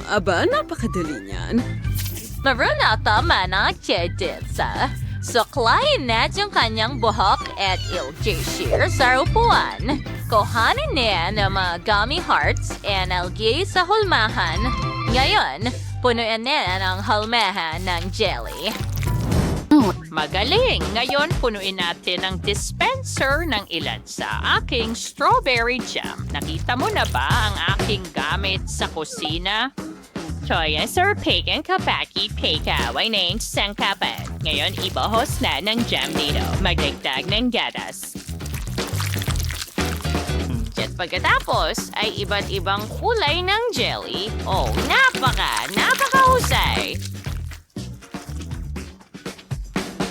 Aba, napakadali niyan. Maruna tama na Cheditsa. Suklayin natin yung kanyang buhok at ilagay siya sa upuan. Kuhanin niya ng mga gummy hearts and algae sa hulmahan. Ngayon, punuin niya ng hulmahan ng jelly. Magaling! Ngayon, punuin natin ang dispenser ng ilan sa aking strawberry jam. Nakita mo na ba ang aking gamit sa kusina? Toya Sir Pagan Kapaki Pekaway na yung sangkapan. Ngayon, ibuhos na ng jam dito. Magdagdag ng gatas. At pagkatapos ay iba't ibang kulay ng jelly. Oh, napakahusay!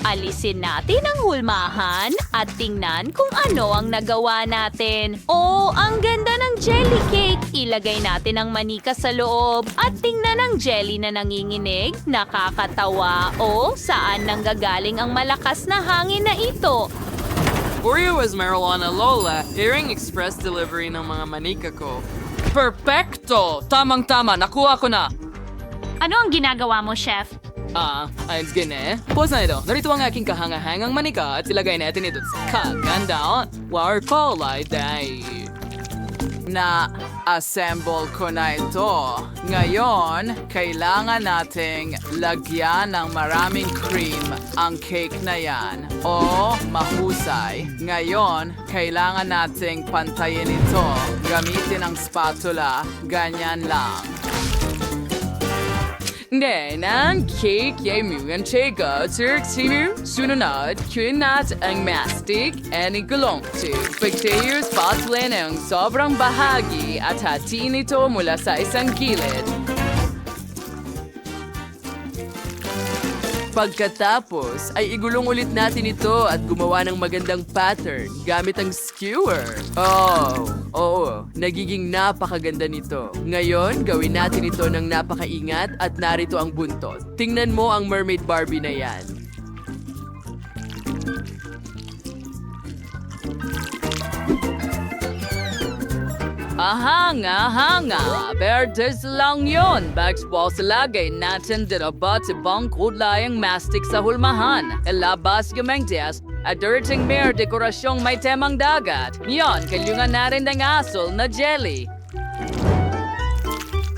Alisin natin ang hulmahan at tingnan kung ano ang nagawa natin. Oh, ang ganda ng jelly cake! Ilagay natin ang manika sa loob at tingnan ang jelly na nanginginig. Nakakatawa. Oh, saan nanggagaling ang malakas na hangin na ito? Oreo was marijuana Lola, hearing express delivery ng mga manika ko. Perfecto! Tamang-tama, nakuha ko na! Ano ang ginagawa mo, Chef? Ayos gane. Pause na ito. Narito ang aking kahangahangang manika at ilagay natin ito sa kaganda. War kulay day. Na-assemble ko na ito. Ngayon, kailangan nating lagyan ng maraming cream ang cake na yan. O mahusay. Ngayon, kailangan nating pantayin ito. Gamitin ang spatula. Ganyan lang. Ngayon, ang cake ay mga chega. Sinu, sununod, kunat ang mastic and igulong to. Pagtayo spatula ng sobrang bahagi at hatiin ito mula sa isang gilid. Pagkatapos, ay igulong ulit natin ito at gumawa ng magandang pattern gamit ang skewer. Nagiging napakaganda nito. Ngayon, gawin natin ito ng napakaingat at narito ang buntot. Tingnan mo ang Mermaid Barbie na yan. Ahanga, Bertes lang yun. Bagsball sa lagay natin dinabat sa bang kudlayang mastic sa hulmahan. Ilabas yung mengtias at durating mere dekorasyong may temang dagat. Yon, kalyungan na rin ng asol na jelly.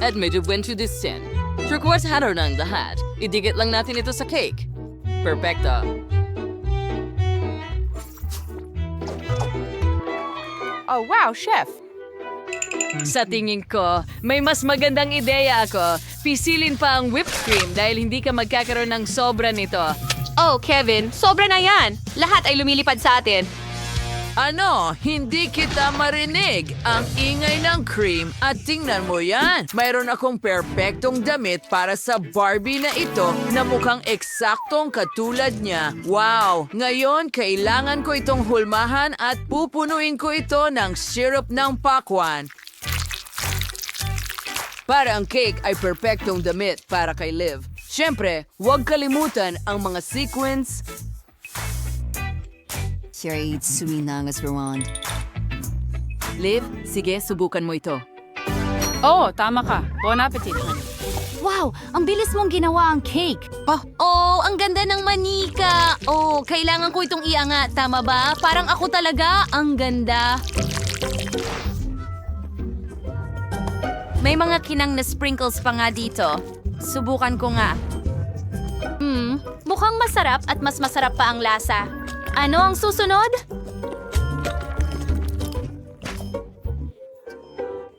At medyo went to this sin. Turquoise hatter ng lahat. Idikit lang natin ito sa cake. Perfecto. Oh, wow, Chef! Sa tingin ko, may mas magandang ideya ako. Pisilin pa ang whipped cream dahil hindi ka magkakaroon ng sobra nito. Oh, Kevin, sobra na yan. Lahat ay lumilipad sa atin. Ano? Hindi kita marinig. Ang ingay ng cream at tingnan mo yan. Mayroon akong perpektong damit para sa Barbie na ito na mukhang eksaktong katulad niya. Wow! Ngayon, kailangan ko itong hulmahan at pupunuin ko ito ng syrup ng pakwan. Para ang cake ay perpektong damit para kay Liv. Siyempre, huwag kalimutan ang mga sequins. Sherry, suminangas Rwand. Liv, sige, subukan mo ito. Oh, tama ka. Bon appetit, honey. Wow! Ang bilis mong ginawa ang cake! Oh, ang ganda ng manika. Oh, kailangan ko itong iangat. Tama ba? Parang ako talaga. Ang ganda. May mga kinang na sprinkles pa nga dito. Subukan ko nga. Mukhang masarap at mas masarap pa ang lasa. Ano ang susunod?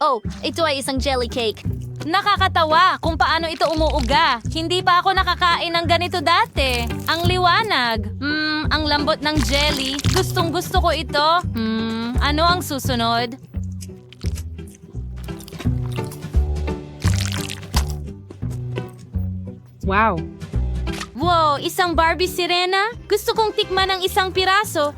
Oh, ito ay isang jelly cake. Nakakatawa kung paano ito umuuga. Hindi pa ako nakakain ng ganito dati. Ang liwanag. Ang lambot ng jelly. Gustong gusto ko ito. Ano ang susunod? Wow. Wow, isang Barbie sirena? Gusto kong tikman ng isang piraso.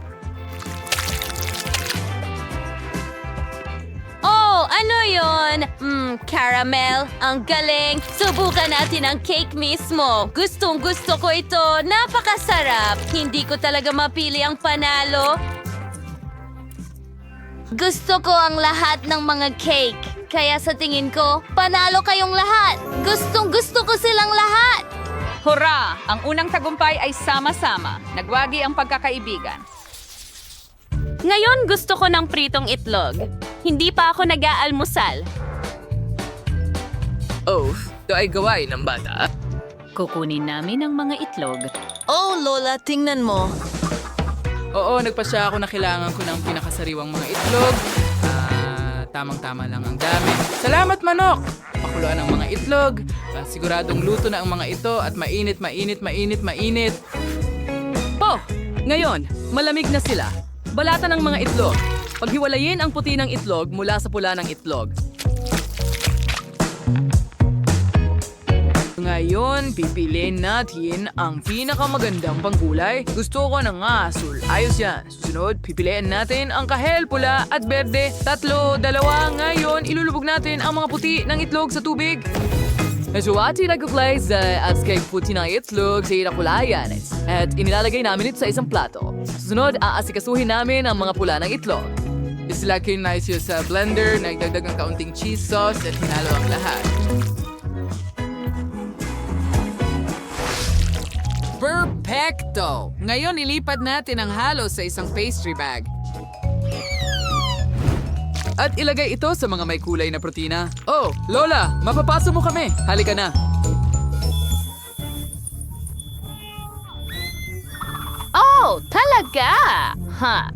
Oh, ano yon? Caramel. Ang galing. Subukan natin ang cake mismo. Gustong gusto ko ito. Napakasarap. Hindi ko talaga mapili ang panalo. Gusto ko ang lahat ng mga cake. Kaya sa tingin ko, panalo kayong lahat. Gustong gusto ko silang lahat. Hurra! Ang unang tagumpay ay sama-sama. Nagwagi ang pagkakaibigan. Ngayon gusto ko ng pritong itlog. Hindi pa ako nag-aalmusal. Oh, ito ay gawain ng bata. Kukunin namin ang mga itlog. Oh, Lola, tingnan mo. Oo, nagpasya ako na kailangan ko ng pinakasariwang mga itlog. Tamang-tama lang ang dami. Salamat, manok! Pakuluan ang mga itlog. Siguradong luto na ang mga ito at mainit. Oh, ngayon, malamig na sila. Balatan ng mga itlog. Paghiwalayin ang puti ng itlog mula sa pula ng itlog. Ngayon, pipiliin natin ang pinakamagandang pangkulay. Gusto ko ng asul. Ayos yan. Susunod, pipiliin natin ang kahel, pula at berde. 3, 2. Ngayon, ilulubog natin ang mga puti ng itlog sa tubig. Medyoati nag-play sa kay puti ng itlog sa inakulayan at inilalagay namin ito sa isang plato. Susunod, aasikasuhin namin ang mga pula ng itlog. Isilagay na siya sa blender, nagdagdag ng kaunting cheese sauce at hinalo ang lahat. Perfecto! Ngayon ilipat natin ang halo sa isang pastry bag. At ilagay ito sa mga may kulay na protina. Oh, Lola, mapapaso mo kami. Halika na. Oh, talaga?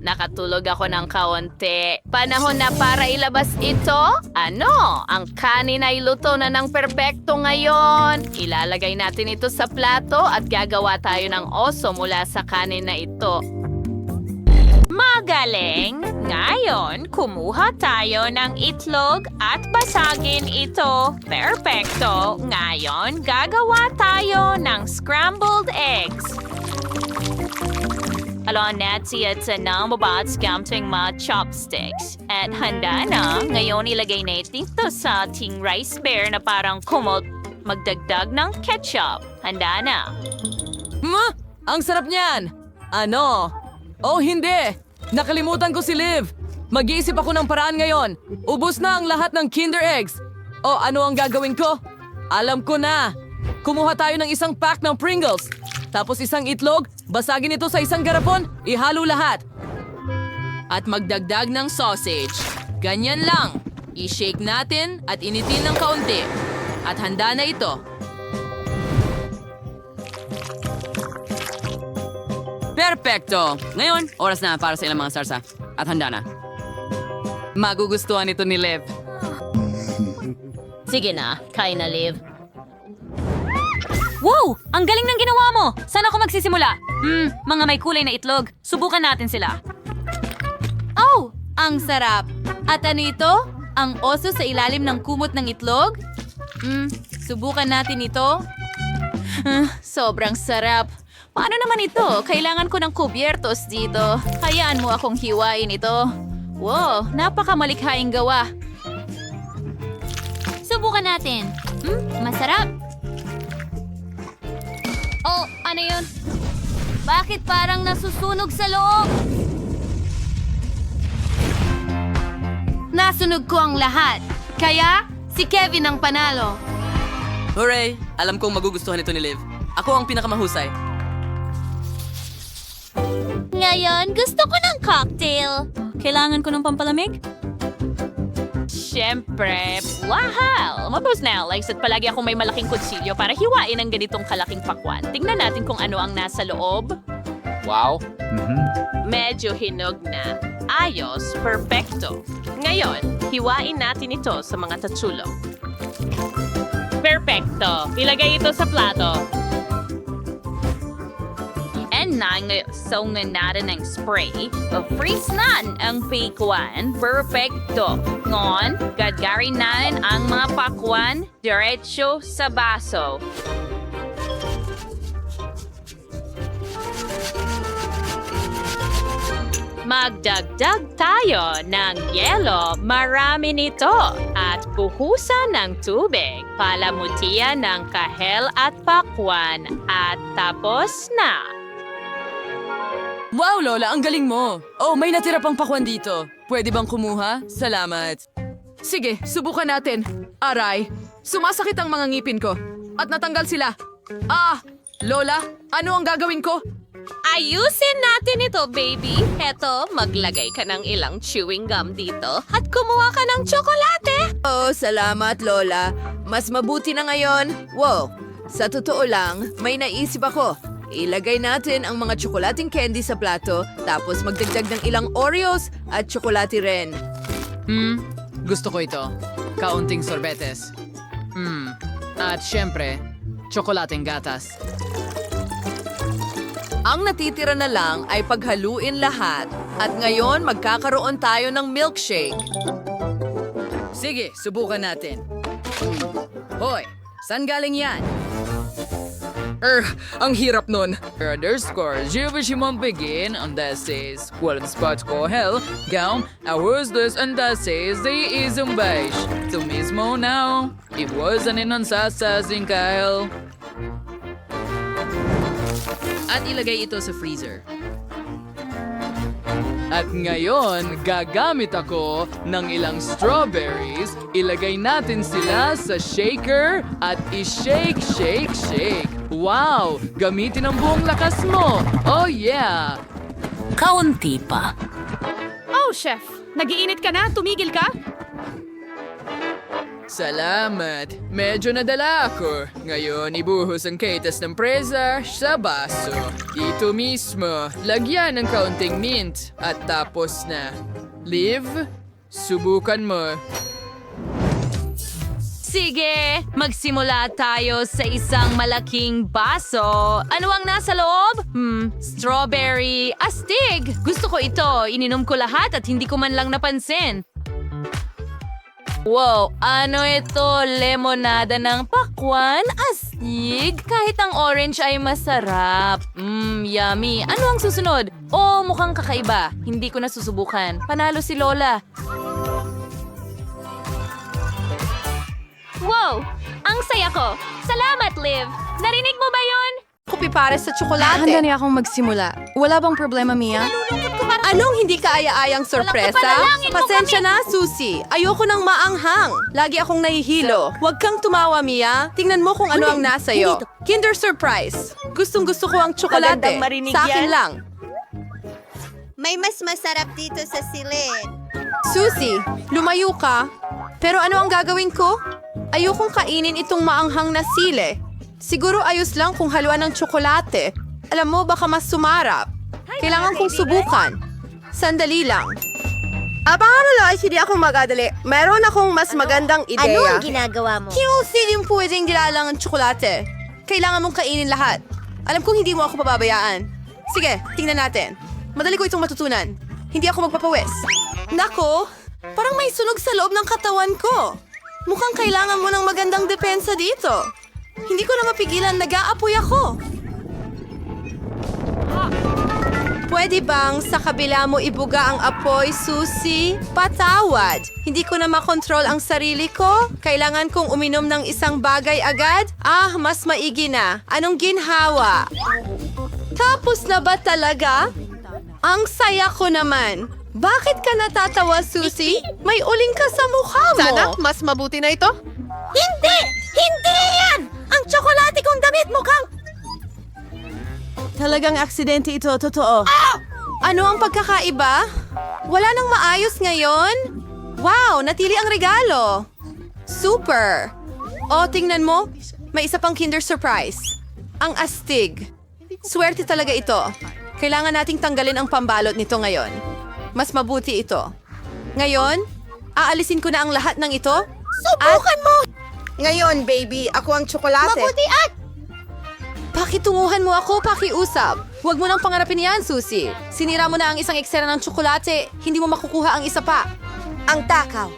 Nakatulog ako ng kaunti. Panahon na para ilabas ito? Ano? Ang kanin ay luto na ng perpekto ngayon. Ilalagay natin ito sa plato at gagawa tayo ng oso mula sa kanin na ito. Magaling! Ngayon, kumuha tayo ng itlog at basagin ito. Perpekto! Ngayon, gagawa tayo ng scrambled eggs. Alon Nancy at sanang babat scamping mga chopsticks. At handa na, ngayon ilagay na ito sa ating rice bear na parang kumot. Magdagdag ng ketchup. Handa na. Ang sarap niyan! Ano? Oh, hindi! Nakalimutan ko si Liv! Mag-iisip ako ng paraan ngayon. Ubus na ang lahat ng Kinder Eggs. O ano ang gagawin ko? Alam ko na! Kumuha tayo ng isang pack ng Pringles. Tapos isang itlog, basagin ito sa isang garapon, ihalo lahat. At magdagdag ng sausage. Ganyan lang. I-shake natin at initin ng kaunti. At handa na ito. Perfecto! Ngayon, oras na para sa ilang mga sarsa. At handa na. Magugustuhan ito ni Liv. Sige na, kain na, Liv. Wow! Ang galing ng ginawa mo! Saan ako magsisimula? Mga may kulay na itlog. Subukan natin sila. Oh, ang sarap. At ano ito? Ang oso sa ilalim ng kumot ng itlog? Subukan natin ito. Sobrang sarap. Paano naman ito? Kailangan ko ng kubyertos dito. Hayaan mo akong hiwain ito. Wow, napakamalikhaing gawa. Subukan natin. Masarap. Oh, ano yun? Bakit parang nasusunog sa loob? Nasunog ko ang lahat. Kaya, si Kevin ang panalo. Hooray! Alam kong magugustuhan ito ni Liv. Ako ang pinakamahusay. Ngayon, gusto ko ng cocktail. Kailangan ko ng pampalamig? Siyempre, wow! Mabos na, Alex, at palagi akong may malaking kutsilyo para hiwain ang ganitong kalaking pakwan. Tingnan natin kung ano ang nasa loob. Wow. Medyo hinog na. Ayos, perfecto. Ngayon, hiwain natin ito sa mga tatsulong. Perfecto. Ilagay ito sa plato. And na ngayon, so nga natin ang spray. Freeze na ang pakwan. Perfecto. Ngon, gagarin natin ang mga pakwan diretso sa baso. Magdagdag tayo ng yelo, marami nito, at buhusan ng tubig, palamutian ng kahel at pakwan, at tapos na. Wow, Lola, ang galing mo. Oh, may natira pang pakwan dito. Pwede bang kumuha? Salamat. Sige, subukan natin. Aray, sumasakit ang mga ngipin ko. At natanggal sila. Lola, ano ang gagawin ko? Ayusin natin ito, baby. Heto, maglagay ka ng ilang chewing gum dito at kumuha ka ng tsokolate. Oh, salamat, Lola. Mas mabuti na ngayon. Wow, sa totoo lang, may naisip ako. Ilagay natin ang mga tsokolating candy sa plato, tapos magdagdag ng ilang Oreos at tsokolate rin. Gusto ko ito. Kaunting sorbetes. At syempre, tsokolating gatas. Ang natitira na lang ay paghaluin lahat. At ngayon, magkakaroon tayo ng milkshake. Sige, subukan natin. Hoy, saan galing yan? Ang hirap nun. Underscore, Jivashimon begin, and that says, walang spot ko hell, gaum, awusdos, and that says, they isang beige. Ito mismo now, it was an inansasasing Kyle. At ilagay ito sa freezer. At ngayon, gagamit ako ng ilang strawberries, ilagay natin sila sa shaker at i-shake, shake, shake. Wow! Gamitin ang buong lakas mo! Oh yeah! Kaunti pa. Oh, chef. Nagiinit ka na? Tumigil ka? Salamat. Medyo nadala ako. Ngayon, ibuhos ang kaitas ng presa sa baso. Dito mismo, lagyan ng kaunting mint. At tapos na. Liv, subukan mo. Sige, magsimula tayo sa isang malaking baso. Ano ang nasa loob? Strawberry. Astig! Gusto ko ito. Ininom ko lahat at hindi ko man lang napansin. Wow, ano ito? Lemonada ng pakwan? Astig! Kahit ang orange ay masarap. Yummy. Ano ang susunod? Oh, mukhang kakaiba. Hindi ko na susubukan. Panalo si Lola. Wow! Ang saya ko! Salamat, Liv! Narinig mo ba yon? Kupi para sa tsokolate. Handa niya akong magsimula. Wala bang problema, Mia? Anong hindi kaaya-ayang sorpresa? Panalangin mo Pasensya na, Susie. Ayoko ng maanghang. Lagi akong nahihilo. Huwag kang tumawa, Mia. Tingnan mo kung ano ang nasa iyo. Kinder Surprise. Gustong-gusto ko ang tsokolate. Magandang marinig Sa akin yan. lang. May mas masarap dito sa silid. Susie, lumayo ka. Pero ano ang gagawin ko? Ayokong kainin itong maanghang na sile. Siguro ayos lang kung haluan ng tsokolate. Alam mo, baka mas sumarap. Kailangan kong subukan. Sandali lang. Abangan mo lang, hindi ako magadali. Mayroon akong mas magandang Ano ideya. ang ginagawa mo? Hindi yung pwedeng dilalang ang tsokolate. Kailangan mong kainin lahat. Alam kong hindi mo ako pababayaan. Sige, tingnan natin. Madali ko itong matutunan. Hindi ako magpapawis. Nako, parang may sunog sa loob ng katawan ko. Mukhang kailangan mo ng magandang depensa dito. Hindi ko na mapigilan, nag-aapoy ako. Pwede bang sa kabila mo ibuga ang apoy, Susie? Patawad. Hindi ko na makontrol ang sarili ko. Kailangan kong uminom ng isang bagay agad? Mas maigi na. Anong ginhawa? Tapos na ba talaga? Ang saya ko naman. Bakit ka natatawa, Susie? May uling ka sa mukha mo. Sana, mas mabuti na ito? Hindi! Hindi yan! Ang tsokolate kong damit mukhang... Talagang aksidente ito, totoo. Ano ang pagkakaiba? Wala nang maayos ngayon? Wow, natili ang regalo. Super. Tingnan mo. May isa pang Kinder Surprise. Ang astig. Swerte talaga ito. Kailangan nating tanggalin ang pambalot nito ngayon. Mas mabuti ito. Ngayon, aalisin ko na ang lahat ng ito. Subukan mo! Ngayon, baby, ako ang tsokolate. Mabuti at... Pakitunguhan mo ako, pakiusap. Huwag mo nang pangarapin yan, Susie. Sinira mo na ang isang eksena ng tsokolate. Hindi mo makukuha ang isa pa. Ang takaw.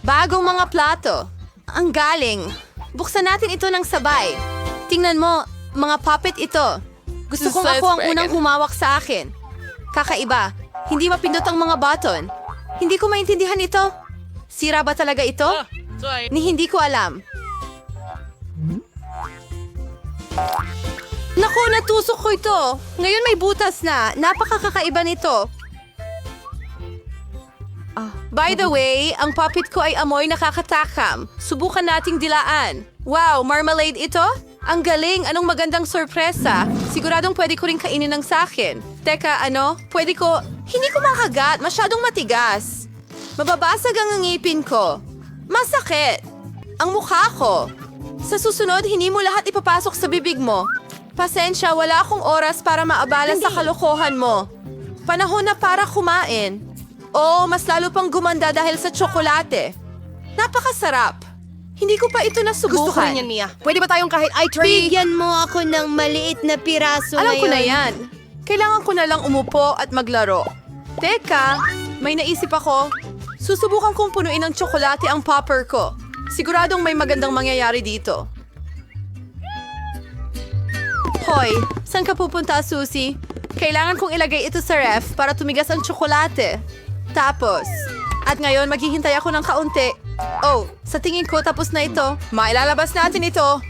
Bagong mga plato. Ang galing. Buksan natin ito ng sabay. Tingnan mo, mga puppet ito. Gusto kong ako ang unang humawak sa akin. Kakaiba. Hindi mapindot ang mga button. Hindi ko maintindihan ito. Sira ba talaga ito? Ni hindi ko alam. Naku, natusok ko ito. Ngayon may butas na. Napakakakaiba nito. By the way, ang puppet ko ay amoy nakakatakam. Subukan nating dilaan. Wow, marmalade ito? Ang galing, anong magandang sorpresa. Siguradong pwede ko rin kainin ng sakin. Teka, pwede ko... Hindi ko makagat, masyadong matigas. Mababasag ang ngipin ko. Masakit. Ang mukha ko. Sa susunod, hindi mo lahat ipapasok sa bibig mo. Pasensya, wala akong oras para maabala sa kalokohan mo. Panahon na para kumain. Oh, mas lalo pang gumanda dahil sa tsokolate. Napakasarap. Hindi ko pa ito nasubukan. Gusto ko rin yan, Mia. Pwede ba tayong kahit i-tray? Bigyan mo ako ng maliit na piraso Alam ko ngayon. na yan. Kailangan ko na lang umupo at maglaro. Teka, may naisip ako. Susubukan kong punuin ng tsokolate ang popper ko. Siguradong may magandang mangyayari dito. Hoy, saan ka pupunta, Susie? Kailangan kong ilagay ito sa ref para tumigas ang tsokolate. Tapos, at ngayon maghihintay ako ng kaunti. Oh, sa tingin ko tapos na ito. Mailalabas natin ito.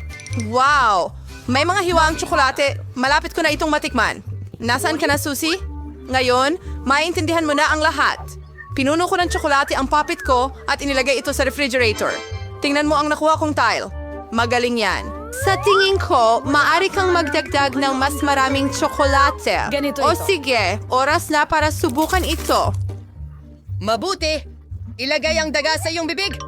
Wow! May mga hiwa ang tsokolate. Malapit ko na itong matikman. Nasaan ka na, Susie? Ngayon, maintindihan mo na ang lahat. Pinuno ko ng tsokolate ang puppet ko at inilagay ito sa refrigerator. Tingnan mo ang nakuha kong tile. Magaling yan. Sa tingin ko, maaari kang magdagdag ng mas maraming tsokolate. Ganito O ito. sige, oras na para subukan ito. Mabuti! Ilagay ang daga sa iyong bibig!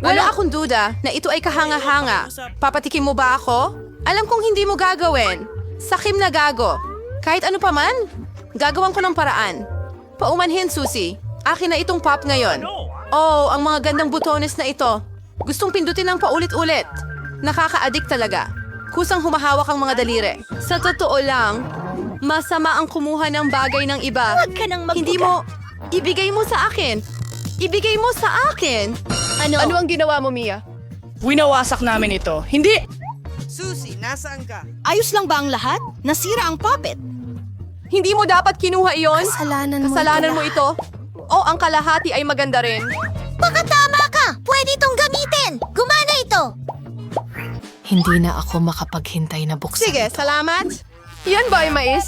Wala akong duda na ito ay kahanga-hanga. Papatikim mo ba ako? Alam kong hindi mo gagawin. Sakim na gago. Kahit ano pa man, gagawan ko ng paraan. Paumanhin, Susie. Akin na itong pop ngayon. Oh, ang mga gandang butones na ito. Gustong pindutin ng paulit-ulit. Nakaka-addict talaga. Kusang humahawak ang mga daliri. Sa totoo lang, masama ang kumuha ng bagay ng iba. Huwag ka nang magbuka. Hindi mo, ibigay mo sa akin. Ibigay mo sa akin. Ano ang ginawa mo, Mia? Winawasak namin ito. Hindi! Ayos lang ba ang lahat? Nasira ang puppet. Hindi mo dapat kinuha iyon. Kasalanan mo ito. Oh, ang kalahati ay maganda rin. Baka tama ka! Pwede itong gamitin! Gumana ito! Hindi na ako makapaghintay na buksan. Sige, salamat. Yan ba ay mais?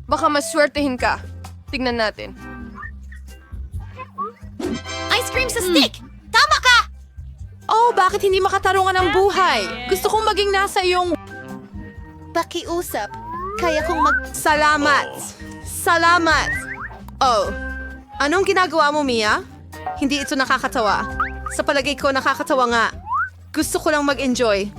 Baka maswertehin ka. Tignan natin. Ice cream sa stick! Tama ka! Oh, bakit hindi makatarungan ang buhay? Gusto kong maging nasa iyong... Pakiusap. Kaya kong Salamat. Salamat. Oh, anong ginagawa mo, Mia? Hindi ito nakakatawa. Sa palagay ko, nakakatawa nga. Gusto ko lang mag-enjoy.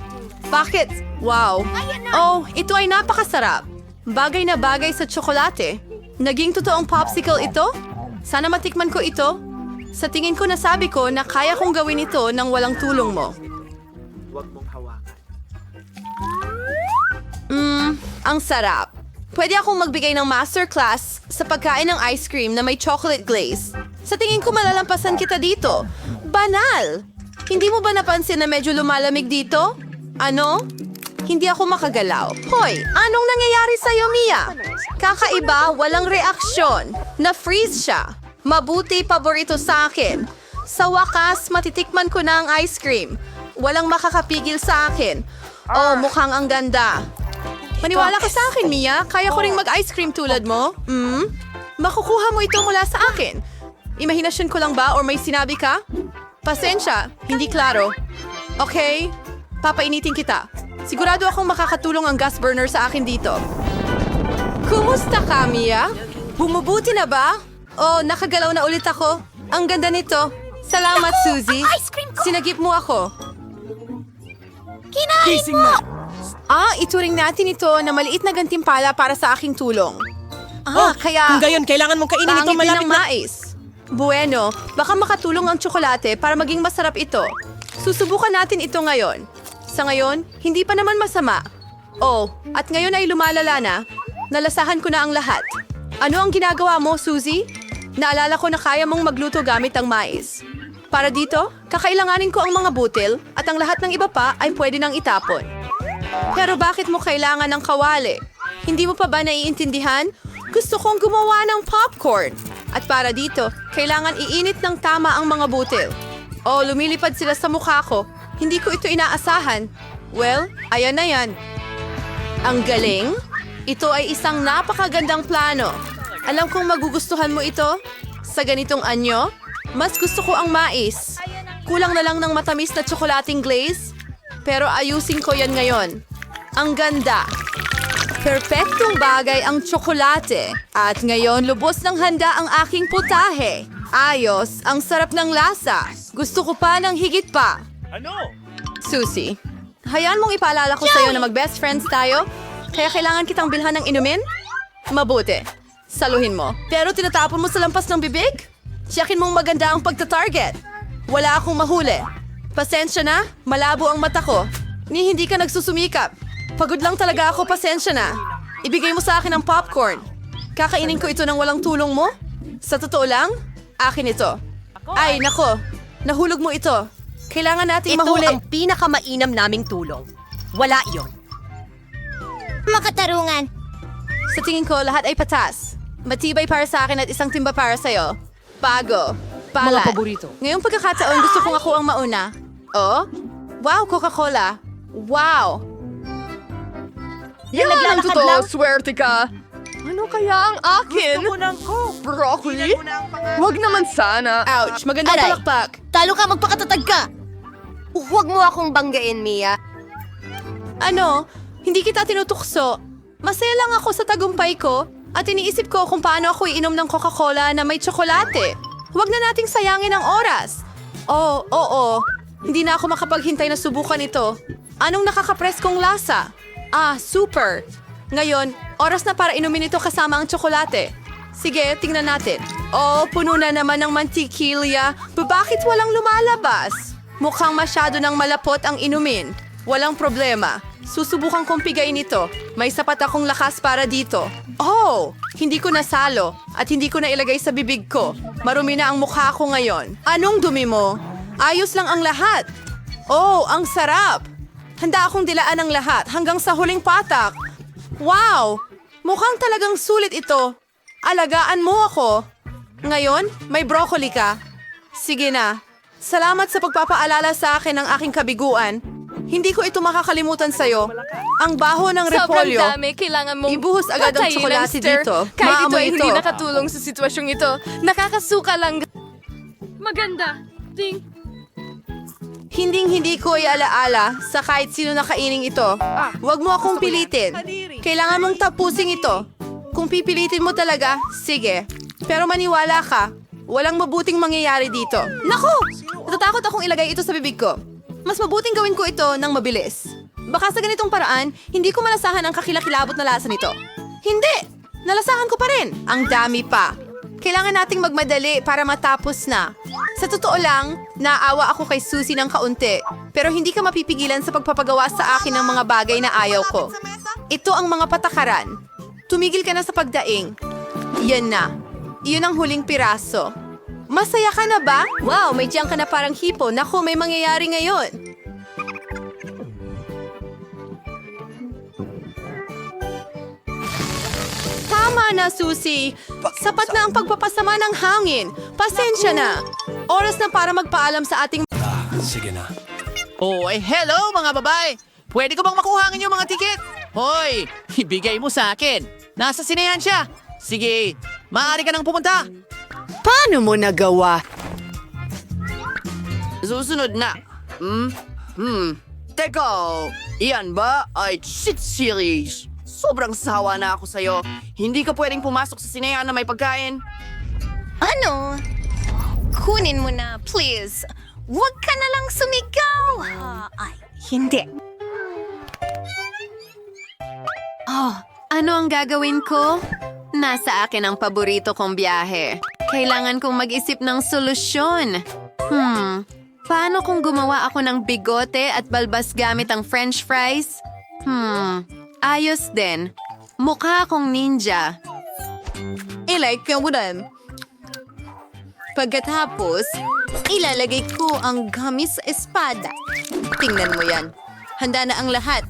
Bakit? Wow. Oh, ito ay napakasarap. Bagay na bagay sa tsokolate. Naging totoong popsicle ito? Sana matikman ko ito. Sa tingin ko nasabi ko na kaya kong gawin ito nang walang tulong mo. Ang sarap. Pwede akong magbigay ng masterclass sa pagkain ng ice cream na may chocolate glaze. Sa tingin ko malalampasan kita dito. Banal! Hindi mo ba napansin na medyo lumalamig dito? Ano? Hindi ako makagalaw. Hoy, anong nangyayari sa'yo, Mia? Kakaiba, walang reaksyon. Na-freeze siya. Mabuti, paborito sa akin. Sa wakas, matitikman ko na ang ice cream. Walang makakapigil sa akin. Oh, mukhang ang ganda. Maniwala ka sa akin, Mia. Kaya ko ring mag-ice cream tulad mo. Makukuha mo ito mula sa akin. Imahinasyon ko lang ba or may sinabi ka? Pasensya, hindi klaro. Okay, papainitin kita. Sigurado akong makakatulong ang gas burner sa akin dito. Kumusta ka, Mia? Bumubuti na ba? Oh, nakagalaw na ulit ako. Ang ganda nito. Salamat, Susie. ang ice cream ko! Sinagip mo ako. Kinain mo! Ituring natin ito na maliit na gantimpala para sa aking tulong. Kaya... Kung gayon, kailangan mong kainin ito Pangit din malapit ng na... mais. Bueno, baka makatulong ang tsokolate para maging masarap ito. Susubukan natin ito ngayon. Sa ngayon, hindi pa naman masama. Oh, at ngayon ay lumalala na. Nalasahan ko na ang lahat. Ano ang ginagawa mo, Susie? Naalala ko na kaya mong magluto gamit ang mais. Para dito, kakailanganin ko ang mga butil at ang lahat ng iba pa ay pwede nang itapon. Pero bakit mo kailangan ng kawali? Hindi mo pa ba naiintindihan? Gusto kong gumawa ng popcorn. At para dito, kailangan iinit ng tama ang mga butil. Oh, lumilipad sila sa mukha ko. Hindi ko ito inaasahan. Well, ayan na yan. Ang galing. Ito ay isang napakagandang plano. Alam kong magugustuhan mo ito. Sa ganitong anyo, mas gusto ko ang mais. Kulang na lang ng matamis na tsokolating glaze. Pero ayusin ko yan ngayon. Ang ganda. Perpektong bagay ang tsokolate. At ngayon, lubos ng handa ang aking putahe. Ayos, ang sarap ng lasa. Gusto ko pa ng higit pa. Susie, hayaan mong ipaalala ko sa'yo na mag-best friends tayo. Kaya kailangan kitang bilhan ng inumin? Mabuti. Saluhin mo. Pero tinatapon mo sa lampas ng bibig? Tiyakin mong maganda ang pagta-target. Wala akong mahuli. Pasensya na, malabo ang mata ko. Ni hindi ka nagsusumikap. Pagod lang talaga ako, pasensya na. Ibigay mo sa akin ang popcorn. Kakainin ko ito ng walang tulong mo? Sa totoo lang, akin ito. Ay, nako. Nahulog mo ito. Kailangan nating mahuli. pinakamainam naming tulong. Wala iyon. Makatarungan. Sa tingin ko, lahat ay patas. Matibay para sa akin at isang timba para sa'yo. Bago. Palat. Mga paborito. Ngayong pagkakataon, gusto kong ako ang mauna. Oh? Wow, Coca-Cola. Wow. Yan ang totoo, swerte ka. Ano kaya ang akin? Gusto ko ng broccoli? Wag naman sana. Ouch, magandang Aray. palakpak. Talo ka, magpakatatag ka. Huwag mo akong banggain, Mia. Ano? Hindi kita tinutukso. Masaya lang ako sa tagumpay ko at iniisip ko kung paano ako iinom ng Coca-Cola na may tsokolate. Huwag na nating sayangin ang oras. Oh, oo. Hindi na ako makapaghintay na subukan ito. Anong nakakapreskong lasa? Ah, super. Ngayon, oras na para inumin ito kasama ang tsokolate. Sige, tingnan natin. Oh, puno na naman ng mantikilya. Bakit walang lumalabas? Mukhang masyado ng malapot ang inumin. Walang problema. Susubukan kong pigain ito. May sapat akong lakas para dito. Oh! Hindi ko nasalo at hindi ko na ilagay sa bibig ko. Marumi na ang mukha ko ngayon. Anong dumi mo? Ayos lang ang lahat. Oh, ang sarap! Handa akong dilaan ang lahat hanggang sa huling patak. Wow! Mukhang talagang sulit ito. Alagaan mo ako. Ngayon, may broccoli ka. Sige na. Salamat sa pagpapaalala sa akin ng aking kabiguan. Hindi ko ito makakalimutan sa'yo. Ang baho ng repolyo. Sobrang dami, kailangan mong Ibuhos agad ang patayin tsokolate stir. dito. Kahit ito Maamoy ay hindi ito. nakatulong sa sitwasyong ito. Nakakasuka lang. Maganda. Ding. Hinding-hindi ko iaalaala sa kahit sino na kaining ito. Huwag mo akong pilitin. Kailangan mong tapusin ito. Kung pipilitin mo talaga, sige. Pero maniwala ka, walang mabuting mangyayari dito. Naku! Natatakot akong ilagay ito sa bibig ko. Mas mabuting gawin ko ito ng mabilis. Baka sa ganitong paraan, hindi ko malasahan ang kakilakilabot na lasa nito. Hindi! Nalasahan ko pa rin. Ang dami pa. Kailangan nating magmadali para matapos na. Sa totoo lang, naawa ako kay Susie ng kaunti. Pero hindi ka mapipigilan sa pagpapagawa sa akin ng mga bagay na ayaw ko. Ito ang mga patakaran. Tumigil ka na sa pagdaing. Yan na. Iyon ang huling piraso. Masaya ka na ba? Wow, may tiyan ka na parang hipo. Naku, may mangyayari ngayon. Tama na, Susie. Sapat na ang pagpapasama ng hangin. Pasensya na. Oras na para magpaalam sa ating... Oh, hello mga babae! Pwede ko bang makuha ang inyong mga tiket? Hoy, ibigay mo sa akin. Nasa sinehan siya. Sige, maaari ka nang pumunta. Paano mo nagawa? Susunod na. Teka, iyan ba ay shit series? Sobrang sawa na ako sa'yo. Hindi ka pwedeng pumasok sa sinehan na may pagkain. Ano? Kunin mo na, please. Huwag ka na lang sumigaw. Ay, hindi. Oh, ano ang gagawin ko? Nasa akin ang paborito kong biyahe. Kailangan kong mag-isip ng solusyon. Paano kung gumawa ako ng bigote at balbas gamit ang french fries? Ayos din. Mukha akong ninja. I-like ka mo din. Pagkatapos, ilalagay ko ang gamis sa espada. Tingnan mo yan. Handa na ang lahat.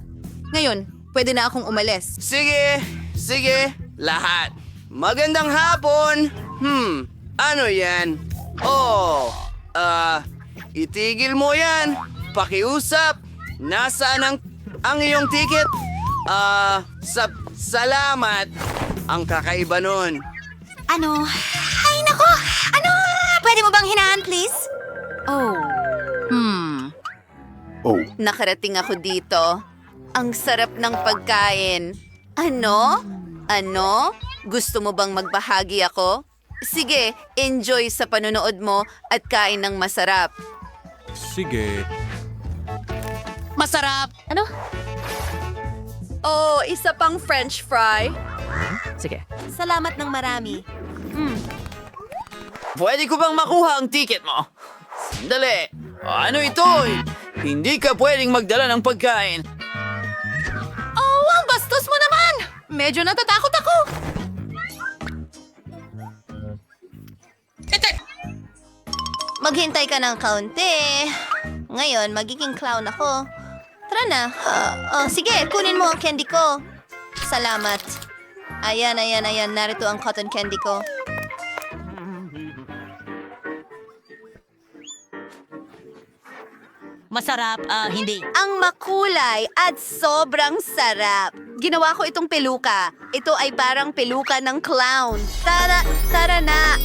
Ngayon, pwede na akong umalis. Sige, lahat. Magandang hapon. Ano yan? Oh, itigil mo yan. Pakiusap. Nasaan ang iyong ticket? Salamat! Ang kakaiba nun. Ano? Ay, nako! Ano? Pwede mo bang hinaan, please? Nakarating ako dito. Ang sarap ng pagkain. Ano? Ano? Gusto mo bang magbahagi ako? Sige, enjoy sa panonood mo at kain ng masarap. Sige. Masarap! Ano? Oh, isa pang French fry. Sige. Salamat ng marami. Pwede ko bang makuha ang ticket mo? Sandali. Ano ito? Hindi ka pwedeng magdala ng pagkain. Oh, ang bastos mo naman! Medyo natatakot ako. Maghintay ka ng kaunti. Ngayon, magiging clown ako. Tara na. Sige, kunin mo ang candy ko. Salamat. Ayan. Narito ang cotton candy ko. Masarap, hindi. Ang makulay at sobrang sarap. Ginawa ko itong peluka. Ito ay parang peluka ng clown. Tara na.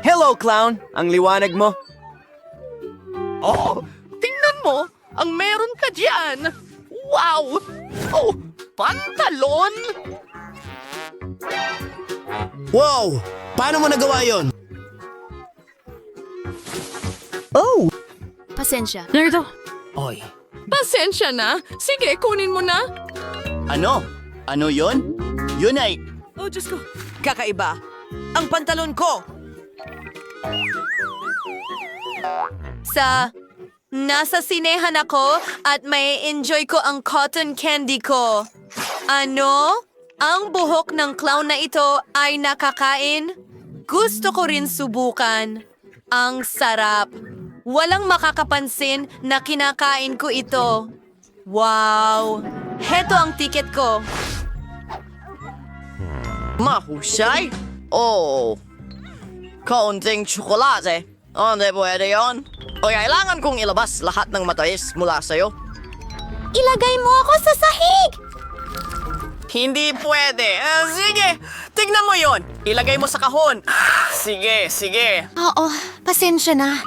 Hello, clown! Ang liwanag mo. Oh, tingnan mo! Ang meron ka dyan! Wow! Oh, pantalon! Wow! Paano mo nagawa yon? Pasensya. Narito. Oy. Pasensya na. Sige, kunin mo na. Ano? Ano yon? Yun ay... Oh, Diyos ko. Kakaiba. Ang pantalon ko. Nasa sinehan ako at may enjoy ko ang cotton candy ko. Ano? Ang buhok ng clown na ito ay nakakain? Gusto ko rin subukan. Ang sarap. Walang makakapansin na kinakain ko ito. Wow! Heto ang ticket ko. Mahusay? Oh. Kaunting tsokolate. Hindi pwede yon. O kailangan kong ilabas lahat ng matamis mula sa'yo. Ilagay mo ako sa sahig! Hindi pwede. Sige, tignan mo yon. Ilagay mo sa kahon. Sige. Oo, pasensya na.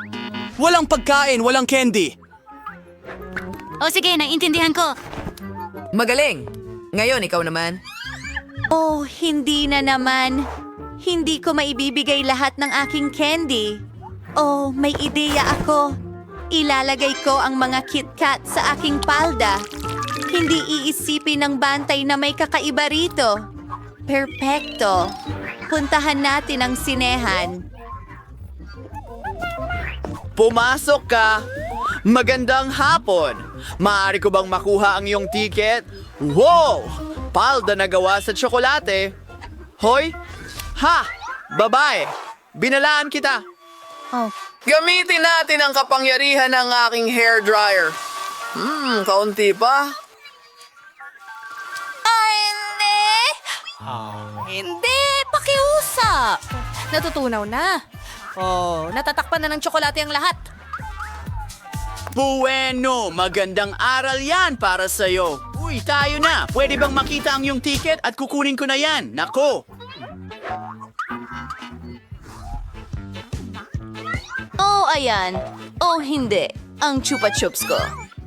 Walang pagkain, walang candy. O sige, naiintindihan ko. Magaling. Ngayon, ikaw naman. Oh, hindi na naman. Hindi ko maibibigay lahat ng aking candy. Oh, may ideya ako. Ilalagay ko ang mga KitKat sa aking palda. Hindi iisipin ng bantay na may kakaiba rito. Perpekto. Puntahan natin ang sinehan. Pumasok ka. Magandang hapon. Maaari ko bang makuha ang iyong ticket? Wow! Palda na gawa sa tsokolate. Hoy! Ha! Babae! Binalaan kita. Gamitin natin ang kapangyarihan ng aking hair dryer. Kaunti pa. Hindi! Pakiusap! Natutunaw na. Oh, natatakpan na ng tsokolate ang lahat. Bueno, magandang aral yan para sa'yo. Uy, tayo na. Pwede bang makita ang iyong ticket at kukunin ko na yan? Nako! Oh, ayan. Oh, hindi. Ang chupa chups ko.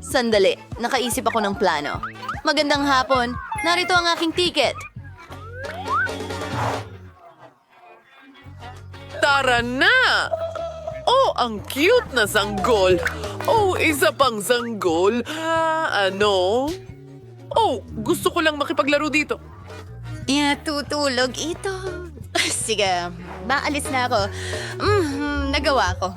Sandali, nakaisip ako ng plano. Magandang hapon. Narito ang aking ticket. Tara na! Oh, ang cute na sanggol. Oh, isa pang sanggol. Ano? Oh, gusto ko lang makipaglaro dito. Tutulog ito. Sige, maalis na ako. Nagawa ko.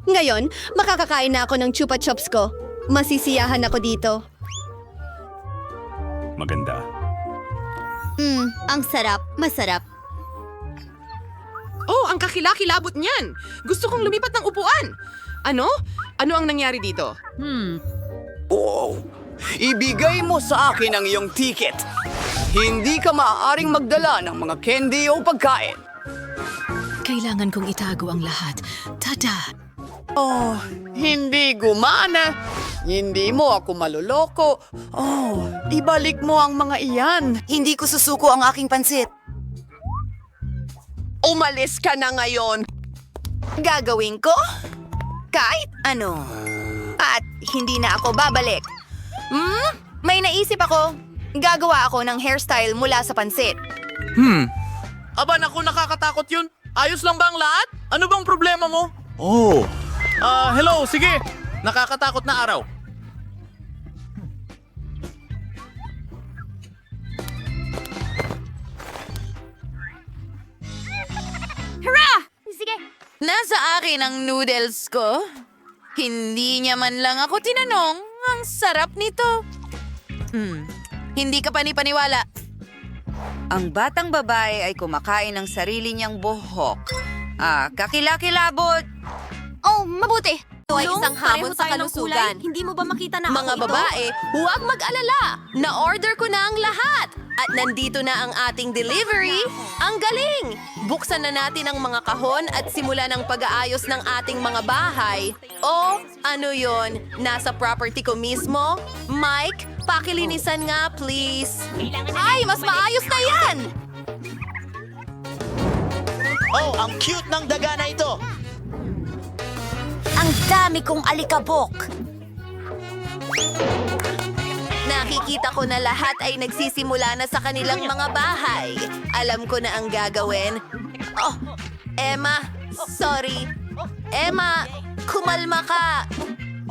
Ngayon, makakakain na ako ng chupa chups ko. Masisiyahan ako dito. Maganda. Ang sarap, masarap. Oh, ang kakilakilabot niyan. Gusto kong lumipat ng upuan. Ano? Ano ang nangyari dito? Oh, ibigay mo sa akin ang iyong ticket. Hindi ka maaaring magdala ng mga candy o pagkain. Kailangan kong itago ang lahat. Tada! Oh, hindi gumana. Hindi mo ako maluloko. Oh, ibalik mo ang mga iyan. Hindi ko susuko ang aking pansit. Umalis ka na ngayon. Gagawin ko? Kahit ano. At hindi na ako babalik. May naisip ako. Gagawa ako ng hairstyle mula sa pansit. Aba, naku, nakakatakot yun. Ayos lang ba ang lahat? Ano bang problema mo? Oh, Hello, sige. Nakakatakot na araw. Nasa akin ang noodles ko. Hindi niya man lang ako tinanong. Ang sarap nito. Hindi ka panipaniwala. Ang batang babae ay kumakain ng sarili niyang buhok. Kakilakilabot. Oh, mabuti. Ito ay Tulong, isang hamon pareho sa tayo ng kalusugan. kulay. Hindi mo ba makita na Mga ako ito? babae, huwag mag-alala. Na-order ko na ang lahat. At nandito na ang ating delivery. Ang galing! Buksan na natin ang mga kahon at simulan ang pag-aayos ng ating mga bahay. O, ano yon? Nasa property ko mismo? Mike, pakilinisan nga, please. Ay, mas maayos na yan! Oh, ang cute ng daga na ito. Ang dami kong alikabok. Nakikita ko na lahat ay nagsisimula na sa kanilang mga bahay. Alam ko na ang gagawin. Oh, Emma, sorry. Emma, kumalma ka.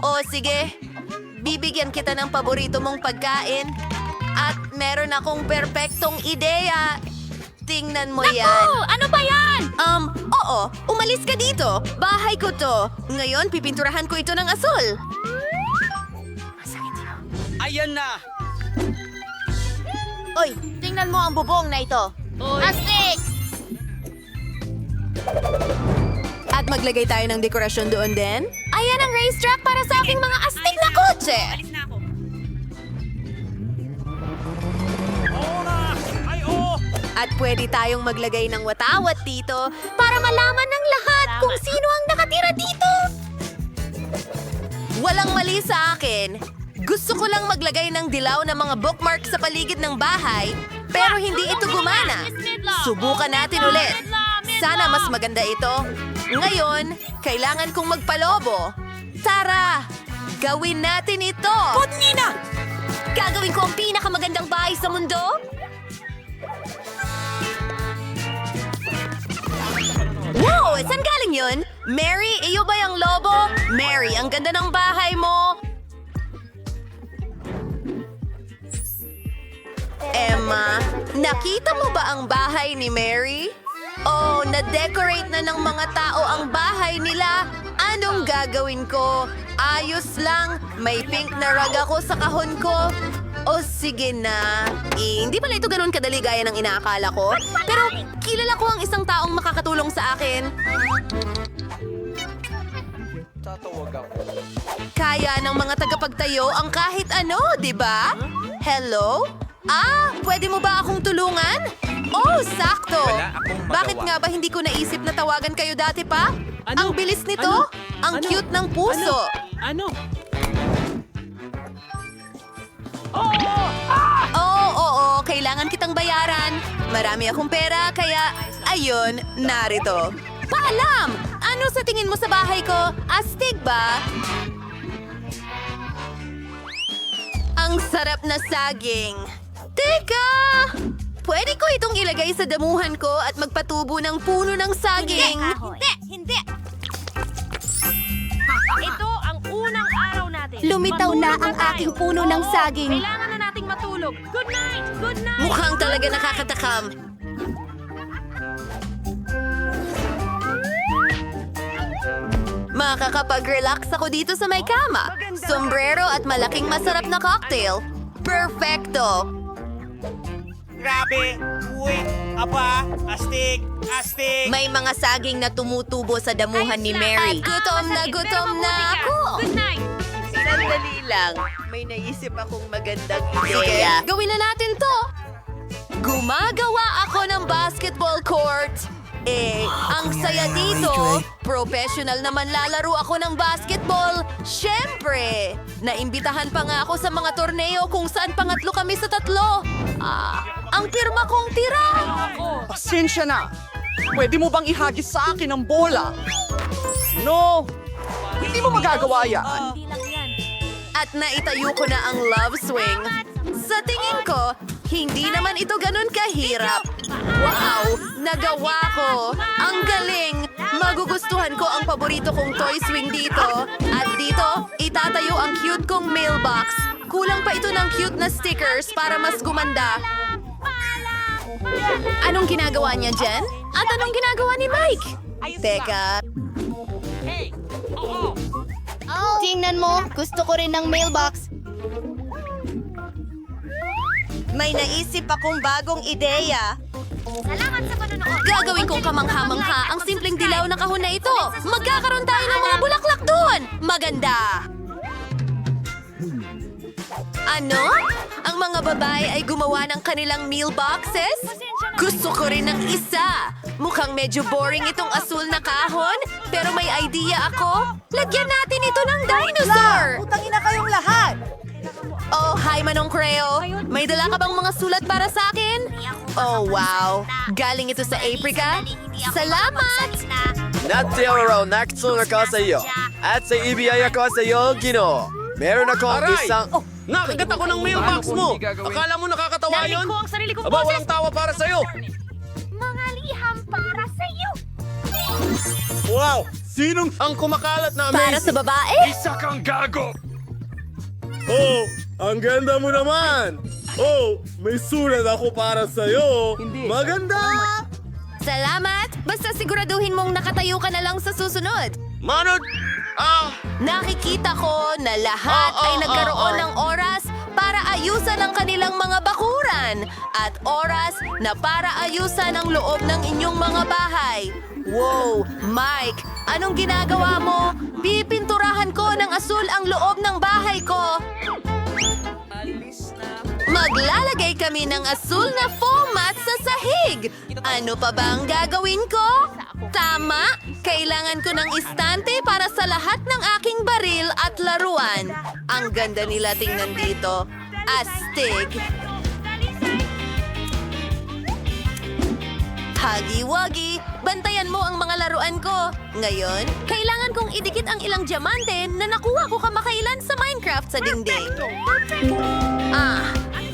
O sige, bibigyan kita ng paborito mong pagkain. At meron akong perpektong ideya. Tingnan mo yan. Ano ba yan? Oo, umalis ka dito. Bahay ko to. Ngayon, pipinturahan ko ito ng asul. Ayan na. Oy, tingnan mo ang bubong na ito. Astig! At maglagay tayo ng dekorasyon doon din. Ayan ang racetrack para sa aking mga astig na kotse. At pwede tayong maglagay ng watawat dito para malaman ng lahat kung sino ang nakatira dito. Walang mali sa akin. Gusto ko lang maglagay ng dilaw na mga bookmark sa paligid ng bahay, pero hindi ito gumana. Subukan natin ulit. Sana mas maganda ito. Ngayon, kailangan kong magpalobo. Tara, gawin natin ito. Nina! Gagawin ko ang pinakamagandang bahay sa mundo. Wow! Saan galing yun? Mary, iyo ba yung lobo? Mary, ang ganda ng bahay mo. Emma, nakita mo ba ang bahay ni Mary? Oh, na-decorate na ng mga tao ang bahay nila. Anong gagawin ko? Ayos lang. May pink na rug ako sa kahon ko. O sige na. Hindi pala ito ganun kadali gaya ng inaakala ko. Pero kilala ko ang isang taong makakatulong sa akin. Kaya ng mga tagapagtayo ang kahit ano, di ba? Hello? Pwede mo ba akong tulungan? Oh, sakto! Bakit nga ba hindi ko naisip na tawagan kayo dati pa? Ang bilis nito! Ang cute ng puso! Oo, kailangan kitang bayaran. Marami akong pera, kaya ayun, narito. Paalam! Ano sa tingin mo sa bahay ko? Astig ba? Ang sarap na saging. Teka! Pwede ko itong ilagay sa damuhan ko at magpatubo ng puno ng saging. Hindi! Ito ang unang araw natin. Lumitaw na ang aking puno ng saging. Kailangan na nating matulog. Good night! Good night! Mukhang talaga nakakatakam. Makakapag-relax ako dito sa may kama. Sombrero at malaking masarap na cocktail. Perfecto! Grabe! Uy! Aba! Astig! Astig! May mga saging na tumutubo sa damuhan ni Mary. Gutom na ako! Good night! Sandali lang. May naisip akong magandang ideya. Gawin na natin to! Gumagawa ako ng basketball court. Ang saya dito. Professional naman lalaro ako ng basketball. Siyempre! Naimbitahan pa nga ako sa mga torneo kung saan pangatlo kami sa 3. Ang pirma kong tira! Pasensya na. Pwede mo bang ihagis sa akin ang bola? No! Hindi mo magagawa yan. At naitayo ko na ang love swing. Sa tingin ko, hindi naman ito ganun kahirap. Wow! Nagawa ko! Ang galing! Magugustuhan ko ang paborito kong toy swing dito. At dito, itatayo ang cute kong mailbox. Kulang pa ito ng cute na stickers para mas gumanda. Anong ginagawa niya, Jen? At anong ginagawa ni Mike? Teka, Tingnan mo, gusto ko rin ng mailbox. may naisip akong bagong ideya. Gagawin kong kamangha-mangha ang simpleng dilaw na kahon na ito. Magkakaroon tayo ng mga bulaklak doon. Maganda! Ano? Ang mga babae ay gumawa ng kanilang meal boxes? Gusto ko rin ng isa. Mukhang medyo boring itong asul na kahon, pero may idea ako. Lagyan natin ito ng dinosaur! Utangin na kayong lahat! Oh, hi Manong Creo. May dala ka bang mga sulat para sa akin? Oh, wow. Galing ito sa Aprika? Salamat! Natiro, nakitulong ko sa iyo. At sa ibiyaya ko sa iyo, Gino. Meron akong isang... Nakagat ako ng mailbox mo! Akala mo nakakatawa yun? Narinig ko ang sarili kong Aba, boses. walang tawa para sa'yo! Mga liham para sa'yo. Wow! Sinong ang kumakalat na Para sa babae? Isa kang gago! Oh, ang ganda mo naman! Oh, may sulat ako para sa'yo! Maganda! Salamat! Basta siguraduhin mong nakatayo ka na lang sa susunod. Manod! Nakikita ko na lahat ay nagkaroon ng oras para ayusan ang kanilang mga bakuran at oras na para ayusan ang loob ng inyong mga bahay. Wow! Mike, anong ginagawa mo? Pipinturahan ko ng asul ang loob ng bahay ko. Maglalagay kami ng asul na foam mat sa sahig. Ano pa ba ang gagawin ko? Tama! Kailangan ko ng istante para sa lahat ng aking baril at laruan. Ang ganda nila tingnan dito. Astig! Hagi-wagi, bantayan mo ang mga laruan ko. Ngayon, kailangan kong idikit ang ilang diamante na nakuha ko kamakailan sa Minecraft sa dingding.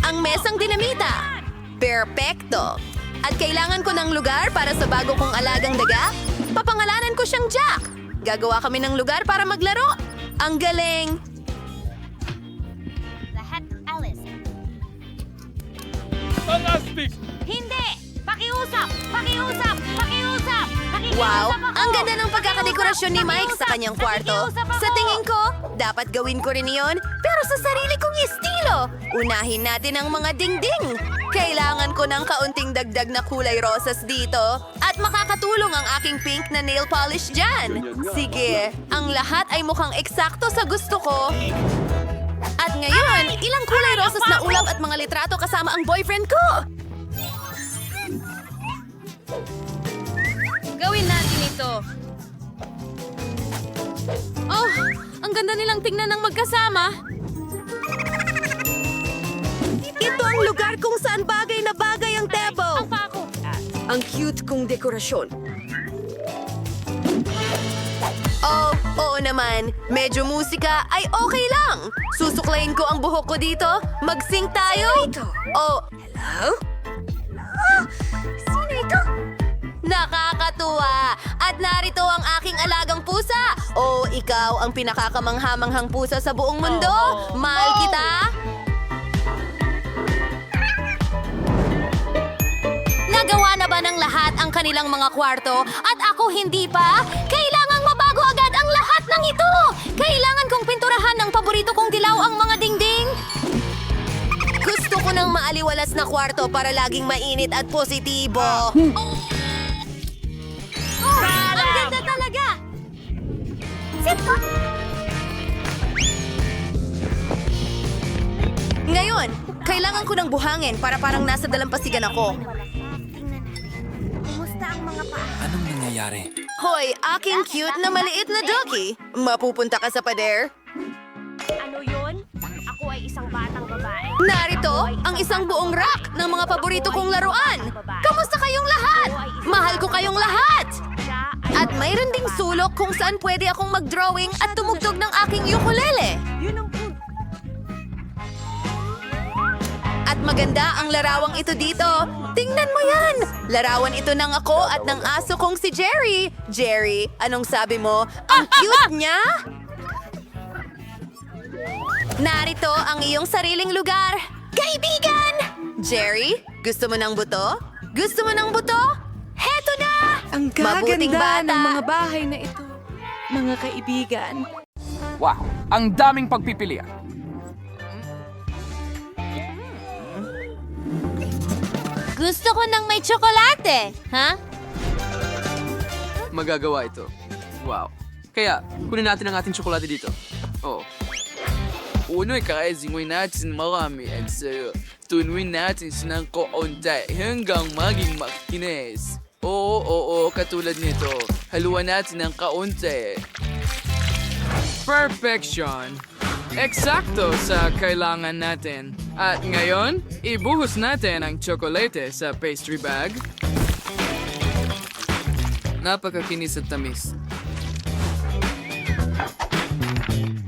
Ang mesang dinamita. Perpekto. At kailangan ko ng lugar para sa bago kong alagang daga. Papangalanan ko siyang Jack. Gagawa kami ng lugar para maglaro. Ang galing. Hindi! Pakiusap! Pakiusap! Pakiusap! Pakikiusap Wow, ako! ang ganda ng pagkakadekorasyon ni Mike sa kanyang kwarto. Sa tingin ko, dapat gawin ko rin iyon, pero sa sarili kong estilo. Unahin natin ang mga dingding. Kailangan ko ng kaunting dagdag na kulay rosas dito. At makakatulong ang aking pink na nail polish dyan. Sige, ang lahat ay mukhang eksakto sa gusto ko. At ngayon, ilang kulay rosas na ulap at mga litrato kasama ang boyfriend ko. Gawin natin ito. Oh, ang ganda nilang tingnan ng magkasama. Ito ang lugar kung saan bagay na bagay ang tebo. Ang cute kong dekorasyon. Oh, oo naman. Medyo musika ay okay lang. Susuklayin ko ang buhok ko dito. Mag-sing tayo. Oh, hello? Sino ito? Nakakatuwa! At narito ang aking alagang pusa. Oh, ikaw ang pinakakamanghamanghang pusa sa buong mundo. Mahal kita. Nagawa na ba ng lahat ang kanilang mga kwarto at ako hindi pa? Kailangang mabago agad ang lahat ng ito! Kailangan kong pinturahan ng paborito kong dilaw ang mga dingding. Gusto ko ng maaliwalas na kwarto para laging mainit at positibo. Ang ganda talaga! Ngayon, kailangan ko ng buhangin para parang nasa dalampasigan ako. Anong nangyayari? Hoy, aking cute na maliit na jockey. Mapupunta ka sa pader? Ano yun? Ako ay isang batang babae. Narito ang isang buong rack ng mga paborito kong laruan. Kamusta kayong lahat? Mahal ko kayong lahat! At mayroon ding sulok kung saan pwede akong mag-drawing at tumugtog ng aking ukulele. At maganda ang larawang ito dito. Tingnan mo yan! Larawan ito ng ako at ng aso kong si Jerry. Jerry, anong sabi mo? Ang cute niya! Narito ang iyong sariling lugar. Kaibigan! Jerry, gusto mo ng buto? Gusto mo ng buto? Heto na! Ang Mabuting bata. ng mga bahay na ito, mga kaibigan. Wow, ang daming pagpipilian. Gusto ko ng may tsokolate. Ha? Magagawa ito. Wow. Kaya, kunin natin ang ating tsokolate dito. Oh. Uno, kakaizingwin natin marami at sa'yo. Tunuin natin siya ng kaunti hanggang maging makinis. Oo, katulad nito. Haluan natin ng kaunti. Perfection! Eksakto sa kailangan natin. At ngayon, ibuhos natin ang tsokolate sa pastry bag. Napakakinis at tamis.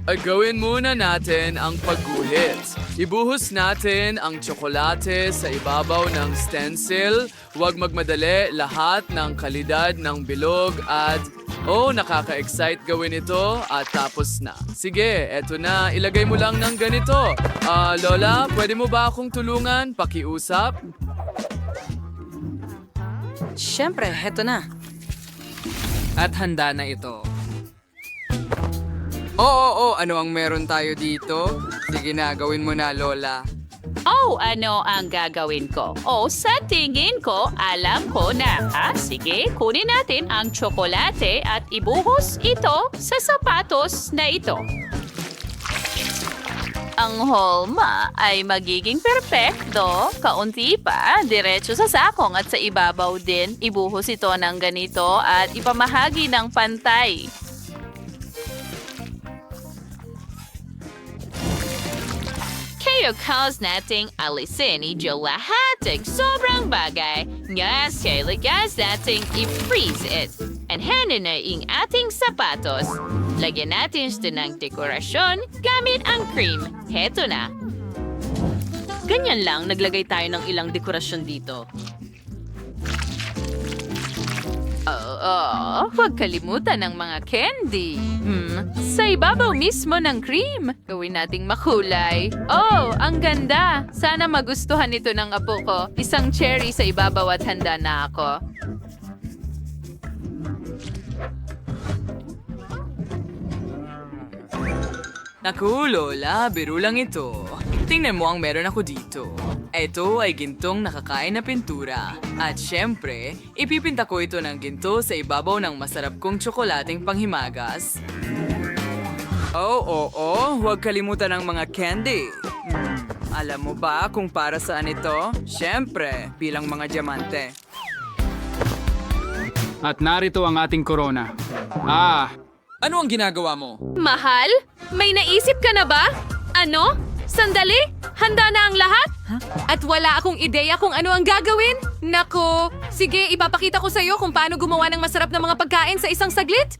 At gawin muna natin ang pagguhit. Ibuhos natin ang tsokolate sa ibabaw ng stencil. Huwag magmadali, lahat ng kalidad ng bilog at nakaka-excite gawin ito at tapos na. Sige, eto na. Ilagay mo lang ng ganito. Lola, pwede mo ba akong tulungan? Pakiusap? Siyempre, heto na. At handa na ito. Oo, ano ang meron tayo dito? Sige na, gawin mo na, Lola. Oh, ano ang gagawin ko? Sa tingin ko, alam ko na. Sige, kunin natin ang tsokolate at ibuhos ito sa sapatos na ito. Ang holma ay magiging perpekto. Kaunti pa, diretso sa sakong at sa ibabaw din. Ibuhos ito ng ganito at ipamahagi ng pantay. Kaya cause nating alisin idyo lahat sobrang bagay. Ngas kailangas nating i-freeze it. And handa na yung ating sapatos. Lagyan natin ito ng dekorasyon gamit ang cream. Heto na. Ganyan lang, naglagay tayo ng ilang dekorasyon dito. Huwag kalimutan ng mga candy. Sa ibabaw mismo ng cream. Gawin nating makulay. Ang ganda. Sana magustuhan ito ng apo ko. Isang cherry sa ibabaw at handa na ako. Naku, Lola, biro lang ito. Tingnan mo ang meron ako dito. Ito ay gintong nakakain na pintura. At syempre, ipipinta ko ito ng ginto sa ibabaw ng masarap kong tsokolating panghimagas. Huwag kalimutan ang mga candy. Alam mo ba kung para saan ito? Syempre, bilang mga diamante. At narito ang ating korona. Ano ang ginagawa mo? Mahal? May naisip ka na ba? Ano? Sandali? Handa na ang lahat? At wala akong ideya kung ano ang gagawin? Nako, sige, ipapakita ko sa'yo kung paano gumawa ng masarap na mga pagkain sa isang saglit.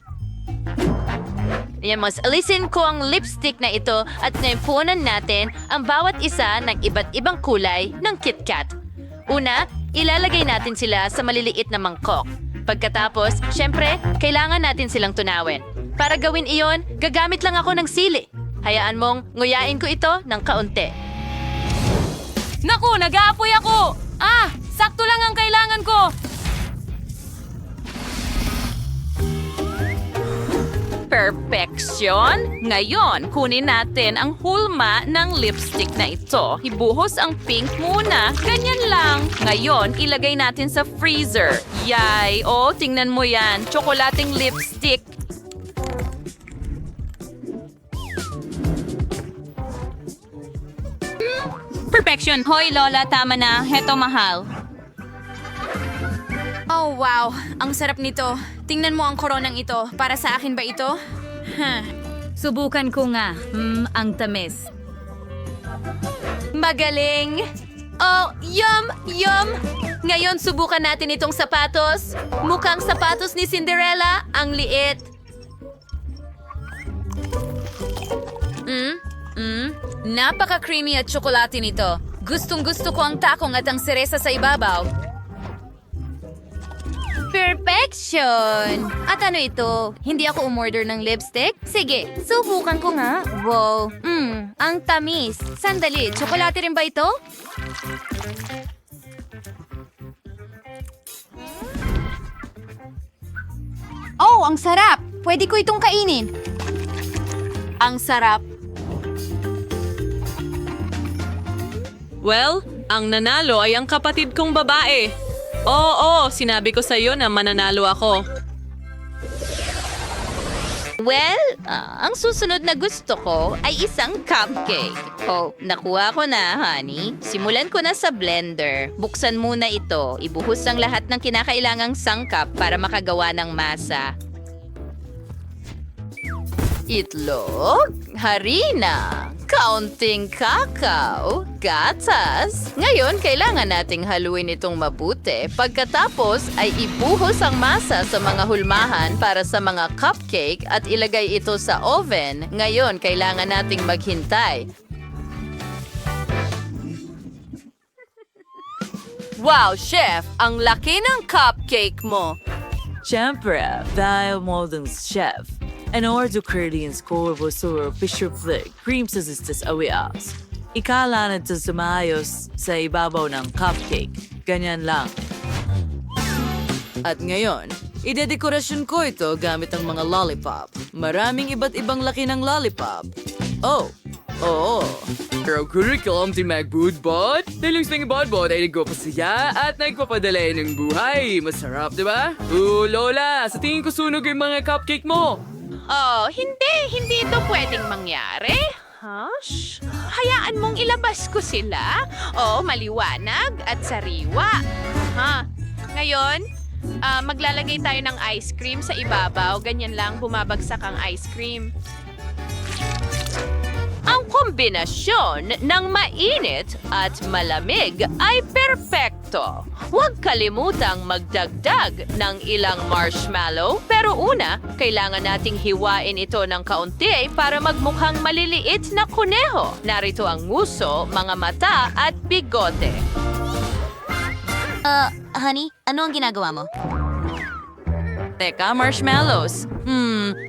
Mas alisin ko ang lipstick na ito at naipunan natin ang bawat isa ng iba't ibang kulay ng KitKat. Una, ilalagay natin sila sa maliliit na mangkok. Pagkatapos, syempre, kailangan natin silang tunawin. Para gawin iyon, gagamit lang ako ng sili. Hayaan mong nguyain ko ito ng kaunti. Naku, nag-aapoy ako! Sakto lang ang kailangan ko! Perfection! Ngayon, kunin natin ang hulma ng lipstick na ito. Ibuhos ang pink muna. Ganyan lang. Ngayon, ilagay natin sa freezer. Yay! Tingnan mo yan. Tsokolating lipstick. Perfection! Hoy, Lola, tama na. Heto, mahal. Oh, wow. Ang sarap nito. Tingnan mo ang koronang ito. Para sa akin ba ito? Subukan ko nga. Ang tamis. Magaling! Oh, yum! Yum! Ngayon, subukan natin itong sapatos. Mukhang sapatos ni Cinderella. Ang liit. Napaka-creamy at tsokolate nito. Gustong-gusto ko ang takong at ang seresa sa ibabaw. Perfection! At ano ito? Hindi ako umorder ng lipstick? Sige, subukan ko nga. Wow, ang tamis. Sandali, tsokolate rin ba ito? Oh, ang sarap! Pwede ko itong kainin. Ang sarap. Well, ang nanalo ay ang kapatid kong babae. Oo, sinabi ko sa iyo na mananalo ako. Well, ang susunod na gusto ko ay isang cupcake. Oh, nakuha ko na, honey. Simulan ko na sa blender. Buksan muna ito. Ibuhos ang lahat ng kinakailangang sangkap para makagawa ng masa. Itlog, harina, kaunting kakao, gatas. Ngayon, kailangan nating haluin itong mabuti. Pagkatapos ay ibuhos ang masa sa mga hulmahan para sa mga cupcake at ilagay ito sa oven. Ngayon, kailangan nating maghintay. Wow, chef! Ang laki ng cupcake mo! Siyempre, dahil modern chef. En ordo Canadians ko sa Fisher Flick, cream sa sisters awias. Ikala na sumayos sa ibabaw ng cupcake. Ganyan lang. At ngayon, idedekorasyon ko ito gamit ang mga lollipop. Maraming iba't ibang laki ng lollipop. Oh, oo. Pero curriculum din magbudbod. Dahil yung budbod ay nagpapasaya at nagpapadala ng buhay. Masarap, di ba? Lola, sa tingin ko sunog yung mga cupcake mo. Oh, hindi ito pwedeng mangyari. Hush. Hayaan mong ilabas ko sila. Oh, maliwanag at sariwa. Ngayon, maglalagay tayo ng ice cream sa ibabaw. Ganyan lang bumabagsak ang ice cream. Ang kombinasyon ng mainit at malamig ay perpekto. Huwag kalimutang magdagdag ng ilang marshmallow. Pero una, kailangan nating hiwain ito ng kaunti para magmukhang maliliit na kuneho. Narito ang nguso, mga mata at bigote. Honey, ano ang ginagawa mo? Teka, marshmallows.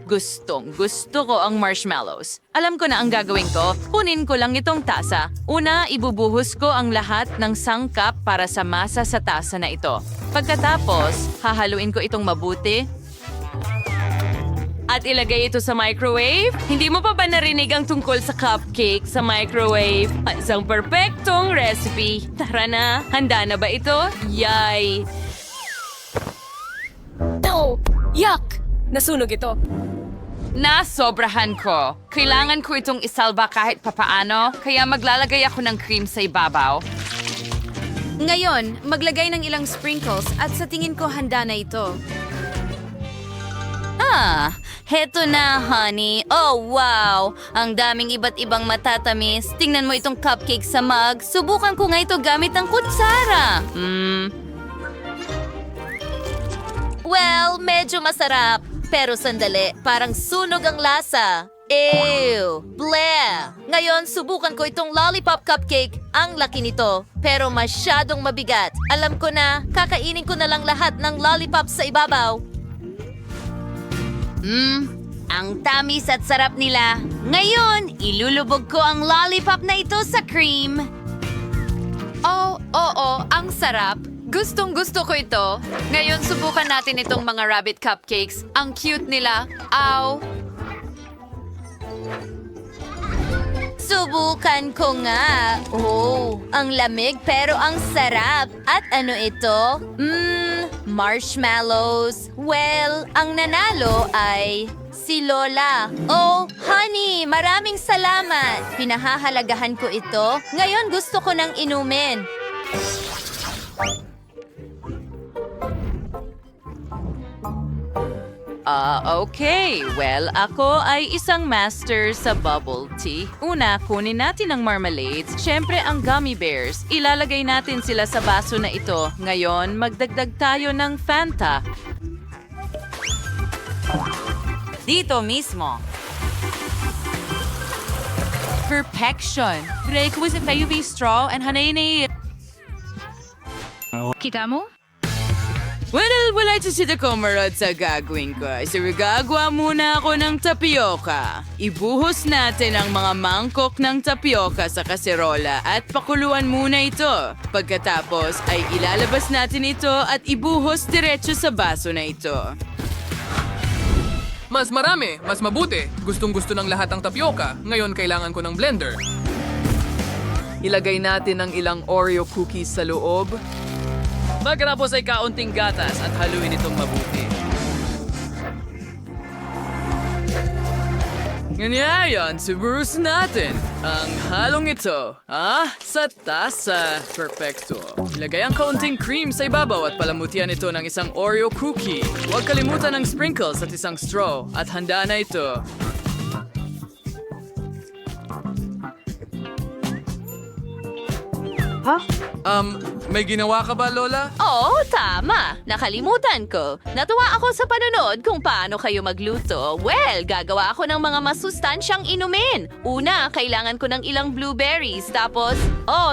Gusto ko ang marshmallows. Alam ko na ang gagawin ko. Kunin ko lang itong tasa. Una, ibubuhos ko ang lahat ng sangkap para sa masa sa tasa na ito. Pagkatapos, hahaluin ko itong mabuti. At ilagay ito sa microwave. Hindi mo pa ba narinig ang tungkol sa cupcake sa microwave? Isang perpektong recipe. Tara na, handa na ba ito? Yay! Yuck! Nasunog ito. Nasobrahan ko. Kailangan ko itong isalba kahit papaano, kaya maglalagay ako ng cream sa ibabaw. Ngayon, maglagay ng ilang sprinkles at sa tingin ko handa na ito. Heto na, honey. Oh, wow! Ang daming iba't ibang matatamis. Tingnan mo itong cupcake sa mug. Subukan ko nga ito gamit ang kutsara. Well, medyo masarap. Pero sandali, parang sunog ang lasa. Ew! Bleh! Ngayon, subukan ko itong lollipop cupcake. Ang laki nito, pero masyadong mabigat. Alam ko na, kakainin ko na lang lahat ng lollipop sa ibabaw. Ang tamis at sarap nila. Ngayon, ilulubog ko ang lollipop na ito sa cream. Oh, oo, ang sarap. Gustong-gusto ko ito. Ngayon, subukan natin itong mga rabbit cupcakes. Ang cute nila. Ow! Subukan ko nga. Oh, ang lamig pero ang sarap. At ano ito? Marshmallows. Well, ang nanalo ay si Lola. Oh, honey, maraming salamat. Pinahahalagahan ko ito. Ngayon gusto ko nang inumin. Okay. Well, ako ay isang master sa bubble tea. Una, kunin natin ang marmalades. Siyempre, ang gummy bears. Ilalagay natin sila sa baso na ito. Ngayon, magdagdag tayo ng Fanta. Dito mismo. Perfection. Greg was a UV straw and hanay. Kita mo? Well, wala si Sita Komarot sa gagawin ko. So, gagawa muna ako ng tapioca. Ibuhos natin ang mga mangkok ng tapioca sa kaserola at pakuluan muna ito. Pagkatapos ay ilalabas natin ito at ibuhos diretso sa baso na ito. Mas marami, mas mabuti. Gustong-gusto ng lahat ang tapioca. Ngayon kailangan ko ng blender. Ilagay natin ang ilang Oreo cookies sa loob. Pagkatapos ay kaunting gatas at haluin itong mabuti. Ngayon, suburus natin ang halong ito. Sa tasa. Perfecto. Ilagay ang kaunting cream sa ibabaw at palamutian ito ng isang Oreo cookie. Huwag kalimutan ng sprinkles at isang straw. At handa na ito. May ginawa ka ba, Lola? Oo, tama. Nakalimutan ko. Natuwa ako sa panonood kung paano kayo magluto. Well, gagawa ako ng mga masustansyang inumin. Una, kailangan ko ng ilang blueberries. Tapos,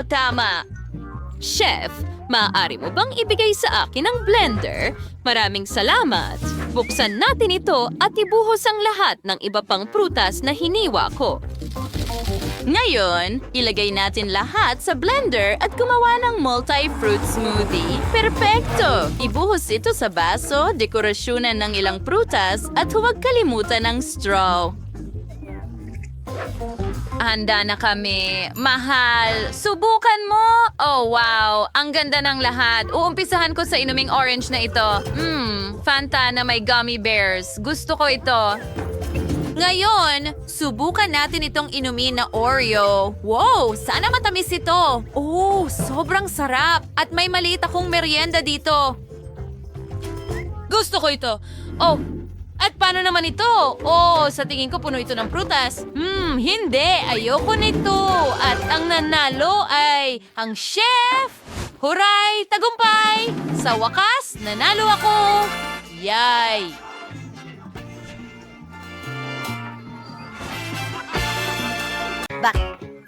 tama. Chef, maaari mo bang ibigay sa akin ang blender? Maraming salamat. Buksan natin ito at ibuhos ang lahat ng iba pang prutas na hiniwa ko. Ngayon, ilagay natin lahat sa blender at gumawa ng multi-fruit smoothie. Perpekto! Ibuhos ito sa baso, dekorasyonan ng ilang prutas, at huwag kalimutan ng straw. Handa na kami. Mahal, subukan mo! Oh, wow! Ang ganda ng lahat. Uumpisahan ko sa inuming orange na ito. Fanta na may gummy bears. Gusto ko ito. Ngayon, subukan natin itong inumin na Oreo. Wow, sana matamis ito. Oh, sobrang sarap. At may maliit akong merienda dito. Gusto ko ito. Oh, at paano naman ito? Oh, sa tingin ko puno ito ng prutas. Hindi. Ayoko nito. At ang nanalo ay ang chef. Huray! Tagumpay! Sa wakas, nanalo ako. Yay!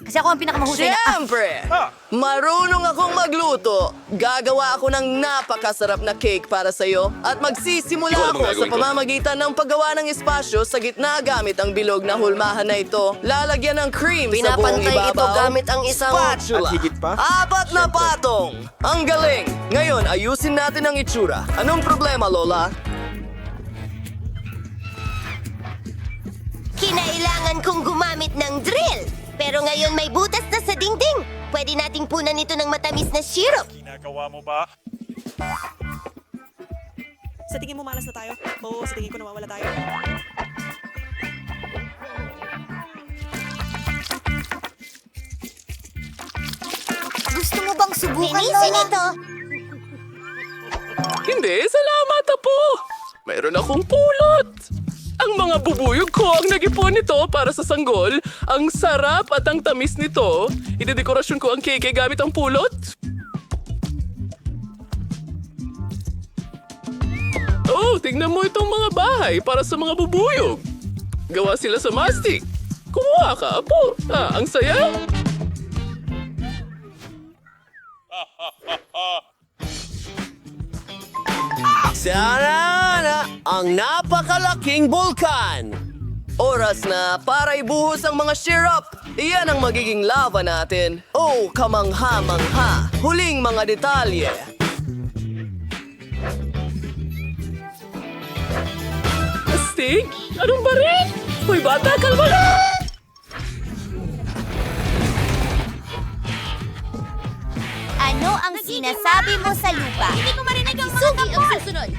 Kasi ako ang pinakamahusay na... Siyempre! Marunong akong magluto. Gagawa ako ng napakasarap na cake para sa'yo at magsisimula ako sa pamamagitan ng paggawa ng espasyo sa gitna gamit ang bilog na hulmahan na ito. Lalagyan ng cream sa buong Pinapantay ibabaw. ito gamit ang isang... spatula. At higit pa? 4 na patong! Ang galing! Ngayon, ayusin natin ang itsura. Anong problema, Lola? Kinailangan kong gumamit ng drill. Pero ngayon may butas na sa dingding. Pwede nating punan ito ng matamis na syrup. Ginagawa mo ba? Sa tingin mo malas na tayo? Oo, sa tingin ko nawawala tayo. Gusto mo bang subukan, Lola? Ito. Hindi, salamat po. Mayroon akong pulot. Ang mga bubuyog ko ang nag-ipon nito para sa sanggol. Ang sarap at ang tamis nito. Idedekorasyon ko ang cake gamit ang pulot. Oh, tingnan mo itong mga bahay para sa mga bubuyog. Gawa sila sa mastic. Kumuha ka, apo. Ang saya. Sarana! Ang napakalaking bulkan! Oras na para ibuhos ang mga syrup. Iyan ang magiging lava natin. Oh, kamangha-mangha. Huling mga detalye. Astig? Anong ba rin? Hoy bata, kalma na! Ano ang sinasabi mo sa lupa? Hindi ko marinig ang mga ang susunod.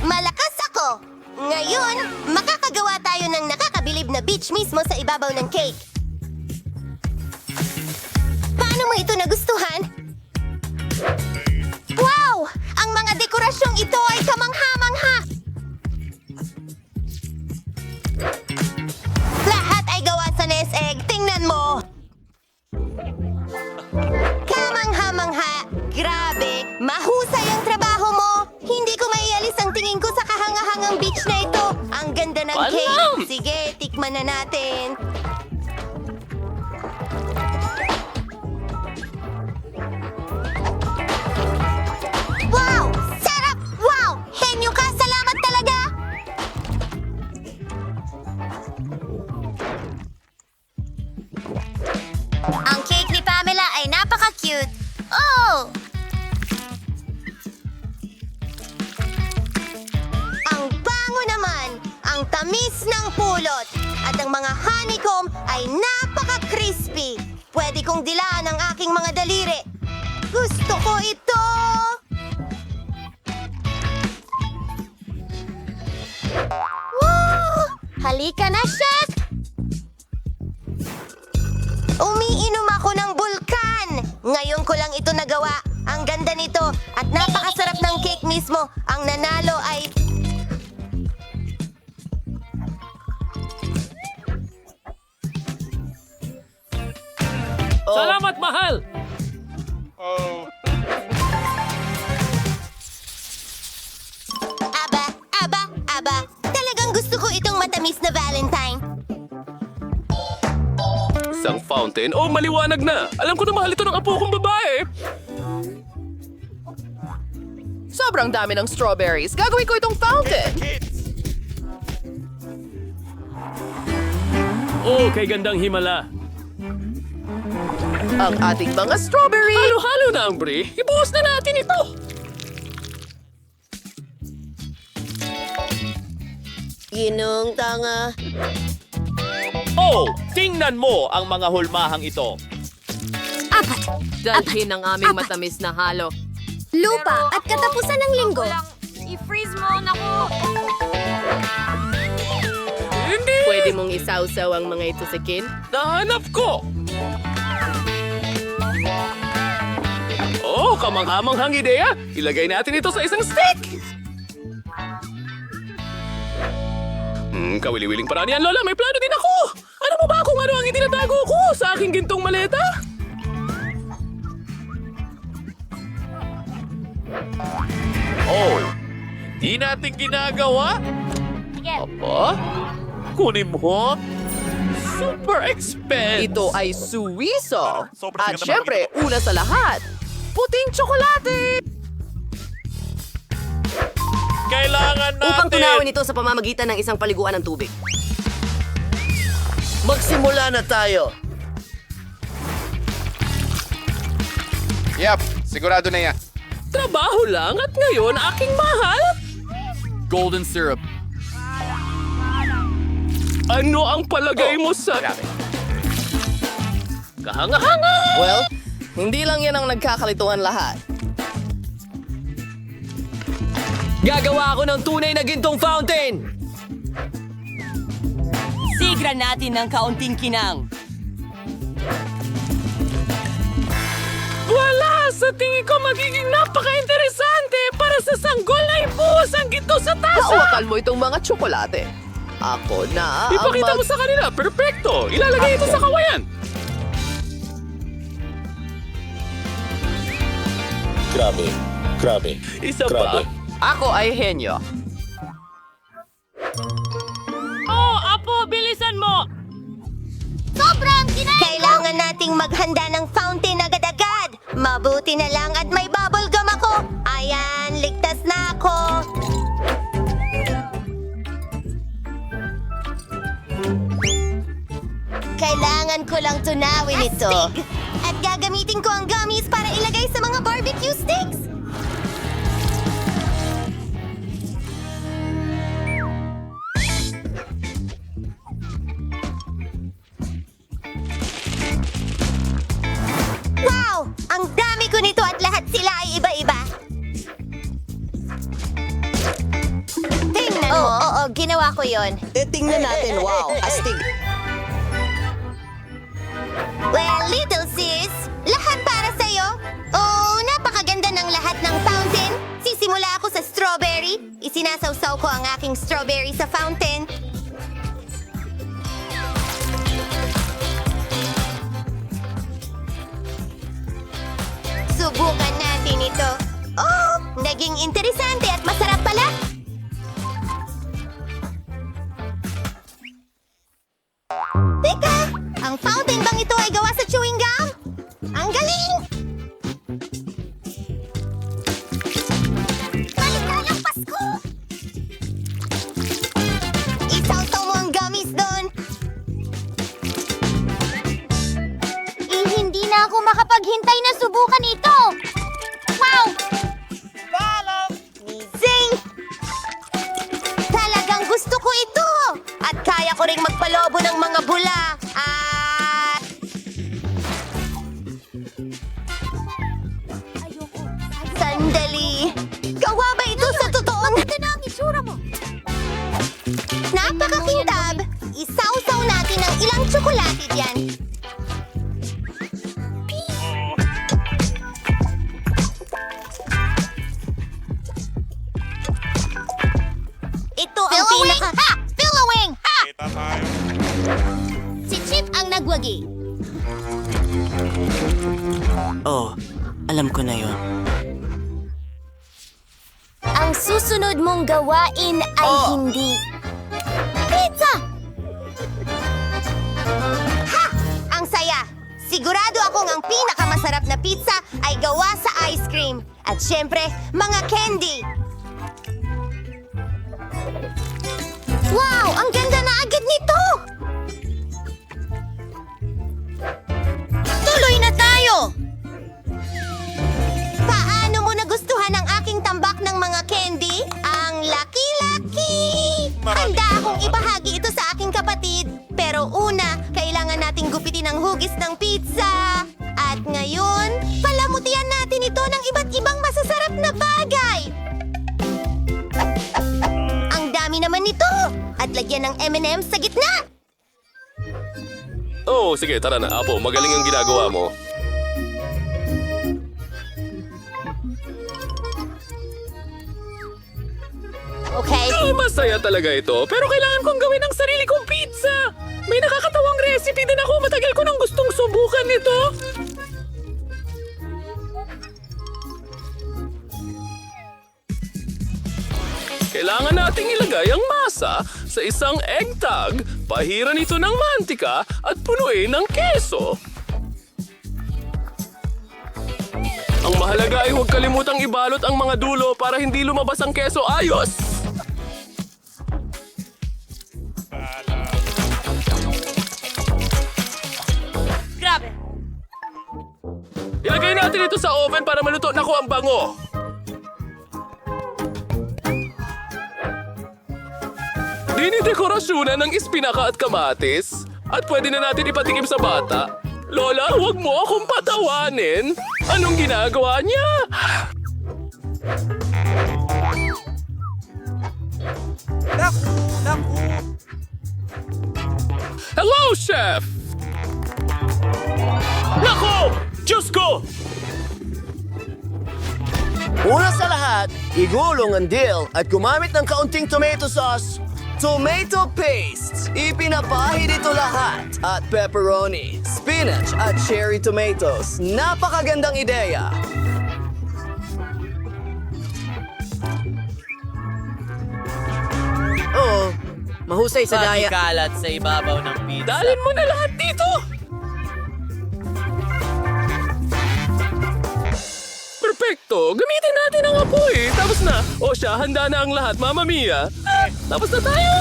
Malakas ako! Ngayon, makakagawa tayo ng nakakabilib na beach mismo sa ibabaw ng cake. Paano mo ito nagustuhan? Wow! Ang mga dekorasyong ito ay Mahusay ang trabaho mo! Hindi ko maialis ang tingin ko sa kahangahangang beach na ito. Ang ganda ng cake. Sige, tikman na natin. Wow! Sarap! Wow! Henyo ka! Salamat talaga! Ang cake ni Pamela ay napaka-cute. Oh! Ang bango naman! Ang tamis ng pulot! At ang mga honeycomb ay napaka-crispy! Pwede kong dilaan ang aking mga daliri. Gusto ko ito! Woo! Halika na, Chef! Umiinom ako ng bulkan! Ngayon ko lang ito nagawa. Ang ganda nito at napakasarap ng cake mismo. Ang nanalo ay... Salamat, mahal! Aba. Talagang gusto ko itong matamis na Valentine. Isang fountain? Oh, maliwanag na. Alam ko na mahal ito ng apo kong babae. Sobrang dami ng strawberries. Gagawin ko itong fountain. Oh, kay gandang himala. Ang ating mga strawberry. Halo-halo na ang brie. Ibuhos na natin ito. Ginong tanga. Oh, tingnan mo ang mga hulmahang ito. Dalhin ang aming matamis na halo. Lupa at katapusan ng linggo. I-freeze mo, naku! Hindi! Pwede mong isawsaw ang mga ito sa kin? Nahanap ko! Oh, kamanghamanghang ideya! Ilagay natin ito sa isang stick! Kawili-wiling paraan yan, Lola. May plano din ako! Alam mo ba kung ano ang itinatago ko sa aking gintong maleta? Oh, di natin ginagawa? Apa? Kunin mo? Super expense! Ito ay suwiso. At syempre, una sa lahat, puting tsokolate! Kailangan natin! Upang tunawin ito sa pamamagitan ng isang paliguan ng tubig. Magsimula na tayo. Yep, sigurado na yan. Trabaho lang at ngayon aking mahal? Golden syrup. Ano ang palagay mo sa... Kahanga-hanga! Well, hindi lang yan ang nagkakalituhan lahat. Gagawa ako ng tunay na gintong fountain! Sigra natin ng kaunting kinang. Wala! Sa tingin ko magiging napaka-interesante para sa sanggol na ibuhos ang ginto sa tasa! Hawakan mo itong mga tsokolate. Ako na ang Ipakita mo sa kanila, perfecto! Ilalagay ito sa kawayan! Grabe. Isa pa? Ako ay henyo. Oh, Apo, bilisan mo! Sobrang kailangan nating maghanda ng fountain agad-agad. Mabuti na lang at may bubble gum ako. Ayan, ligtas na ako. Kailangan ko lang tunawin ito. At gagamitin ko ang gummies para ilagay sa mga barbecue sticks. Wow! Ang dami ko nito at lahat sila ay iba-iba. Tingnan mo. Oo, ginawa ko yon. Tingnan natin, wow, astig. Well, little sis, lahat para sa'yo. Oh, napakaganda ng lahat ng fountain. Sisimula ako sa strawberry. Isinasawsaw ko ang aking strawberry sa fountain. Subukan natin ito. Oh, naging interesante at masarap pala. Teka, ang fountain bang ito ay gawa sa chewing gum? Ang galing! Maligayang Pasko! Isaw-saw mo ang gummies doon. Hindi na ako makapaghintay na subukan ito. Wow! Zing! Talagang gusto ko ito! At kaya ko ring magpalobo ng mga bula. At... Sandali! Gawa ba ito sa totoong... Maganda na ang itsura mo! Napakakintab! Isaw-saw natin ang ilang tsokolate diyan. Ito ang pinaka... Ha! Billowing! Ha! Si Chip ang nagwagi. Oh, alam ko na yon. Ang susunod mong gawain ay hindi... Pizza! Ha! Ang saya! Sigurado akong ang pinakamasarap na pizza ay gawa sa ice cream. At syempre, mga candy! Wow! Ang ganda na agad nito! Tuloy na tayo! Paano mo nagustuhan ang aking tambak ng mga candy? Ang laki-laki! Handa akong ibahagi ito sa aking kapatid. Pero una, kailangan nating gupitin ang hugis ng pizza. At ngayon, palamutian natin ito ng iba't ibang masasarap na bagay. Ang dami naman nito! At lagyan ng M&M's sa gitna! Oh, sige, tara na, Apo. Magaling ang ginagawa mo. Okay. Masaya talaga ito, pero kailangan kong gawin ang sarili kong pizza. May nakakatawang recipe din ako. Matagal ko nang gustong subukan ito. Kailangan nating ilagay ang masa sa isang egg tag, pahiran ito ng mantika at punuin ng keso. Ang mahalaga ay huwag kalimutang ibalot ang mga dulo para hindi lumabas ang keso ayos. Grabe! Ilagay natin ito sa oven para maluto na ko ang bango. Dinidekorasyonan ng espinaka at kamatis. At pwede na natin ipatikim sa bata. Lola, huwag mo akong patawanin. Anong ginagawa niya? Hello, Chef! Nako! Diyos ko! Una sa lahat, igulong ang dill at gumamit ng kaunting tomato sauce. Tomato paste! Ipinapahid ito lahat. At pepperoni, spinach at cherry tomatoes. Napakagandang ideya! Oo, mahusay sa daya. Kalat sa ibabaw ng pizza. Dalin mo na lahat dito! Perfecto! Gamitin natin ang apoy! Tapos na! O siya, handa na ang lahat, Mamma Mia! Tapos na tayo!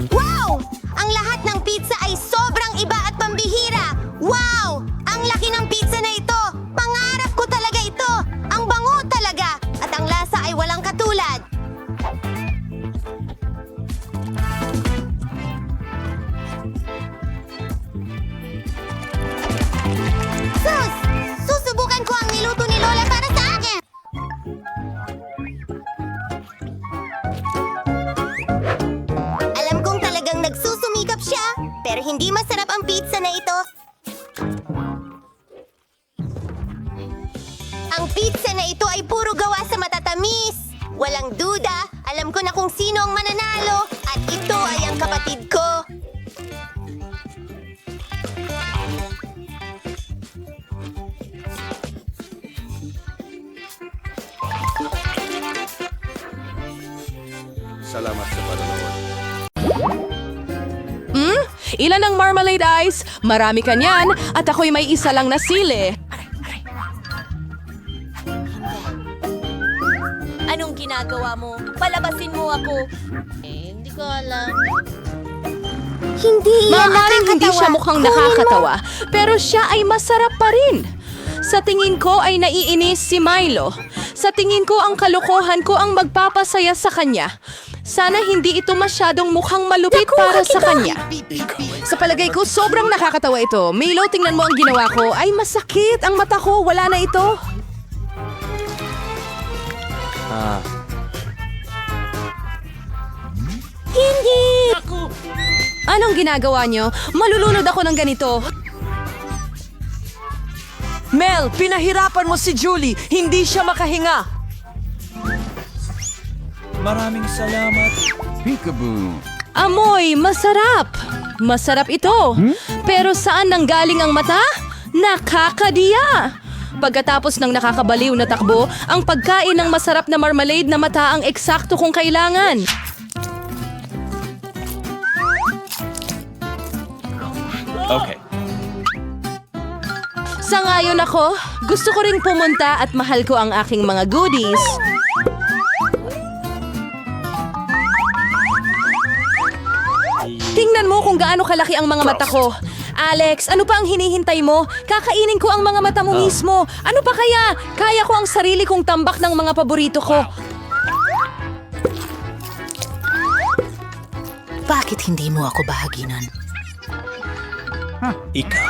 Wow! Ang lahat ng pizza ay sobrang iba at pambihira! Wow! Ang laki ng pizza na ito! Pangarap ko talaga ito! Ang bango talaga! At ang lasa ay walang katulad! Sus! Susubukan ko ang niluto ni Lola para sa akin! Alam kong talagang nagsusumikap siya, pero hindi masarap ang pizza na ito. Ang pizza na ito ay puro gawa sa matatamis. Walang duda, alam Alam ko na kung sino ang mananalo at ito ay ang kapatid ko. Salamat sa panonood. Ilan ang marmalade ice? Marami ka niyan at ako'y may isa lang na sili. Anong ginagawa mo? Palabasin mo ako. Hindi ko alam. Maaaring hindi siya mukhang nakakatawa, pero siya ay masarap pa rin. Sa tingin ko ay naiinis si Milo. Sa tingin ko ang kalokohan ko ang magpapasaya sa kanya. Sana hindi ito masyadong mukhang malupit para sa kanya. Sa palagay ko, sobrang nakakatawa ito. Milo, tingnan mo ang ginawa ko. Ay, masakit ang mata ko. Wala na ito. Hindi! Anong ginagawa niyo? Malulunod ako ng ganito. Mel, pinahirapan mo si Julie. Hindi siya makahinga. Maraming salamat. Peekaboo. Amoy, masarap. Masarap ito. Pero saan nanggaling ang mata? Nakakadiya. Pagkatapos ng nakakabaliw na takbo, ang pagkain ng masarap na marmalade na mata ang eksakto kong kailangan. Okay. Sangayon ako, gusto ko ring pumunta at mahal ko ang aking mga goodies. Tingnan mo kung gaano kalaki ang mga mata ko. Alex, ano pa ang hinihintay mo? Kakainin ko ang mga mata mo mismo. Ano pa kaya? Kaya ko ang sarili kong tambak ng mga paborito ko. Bakit hindi mo ako bahaginan? Ikaw.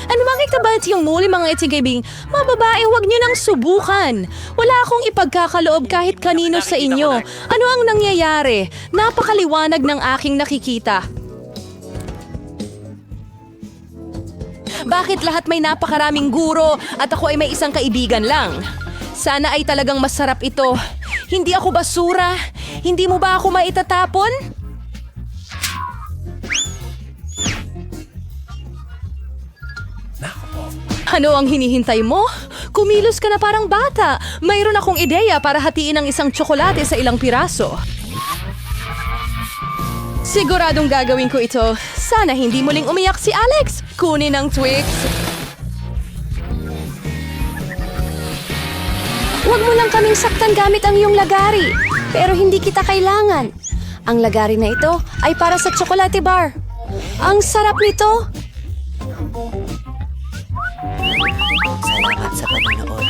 Ano makita ba yung muli mga itigibing? Mga babae, huwag niyo nang subukan. Wala akong ipagkakaloob kahit kanino sa inyo. Ano ang nangyayari? Napakaliwanag ng aking nakikita. Bakit lahat may napakaraming guro at ako ay may isang kaibigan lang? Sana ay talagang masarap ito. Hindi ako basura. Hindi mo ba ako maitatapon? Ano ang hinihintay mo? Kumilos ka na parang bata. Mayroon akong ideya para hatiin ang isang tsokolate sa ilang piraso. Siguradong gagawin ko ito. Sana hindi muling umiyak si Alex. Kunin ang Twix. Huwag mo lang kaming saktan gamit ang iyong lagari. Pero hindi kita kailangan. Ang lagari na ito ay para sa tsokolate bar. Ang sarap nito. Salamat sa panonood.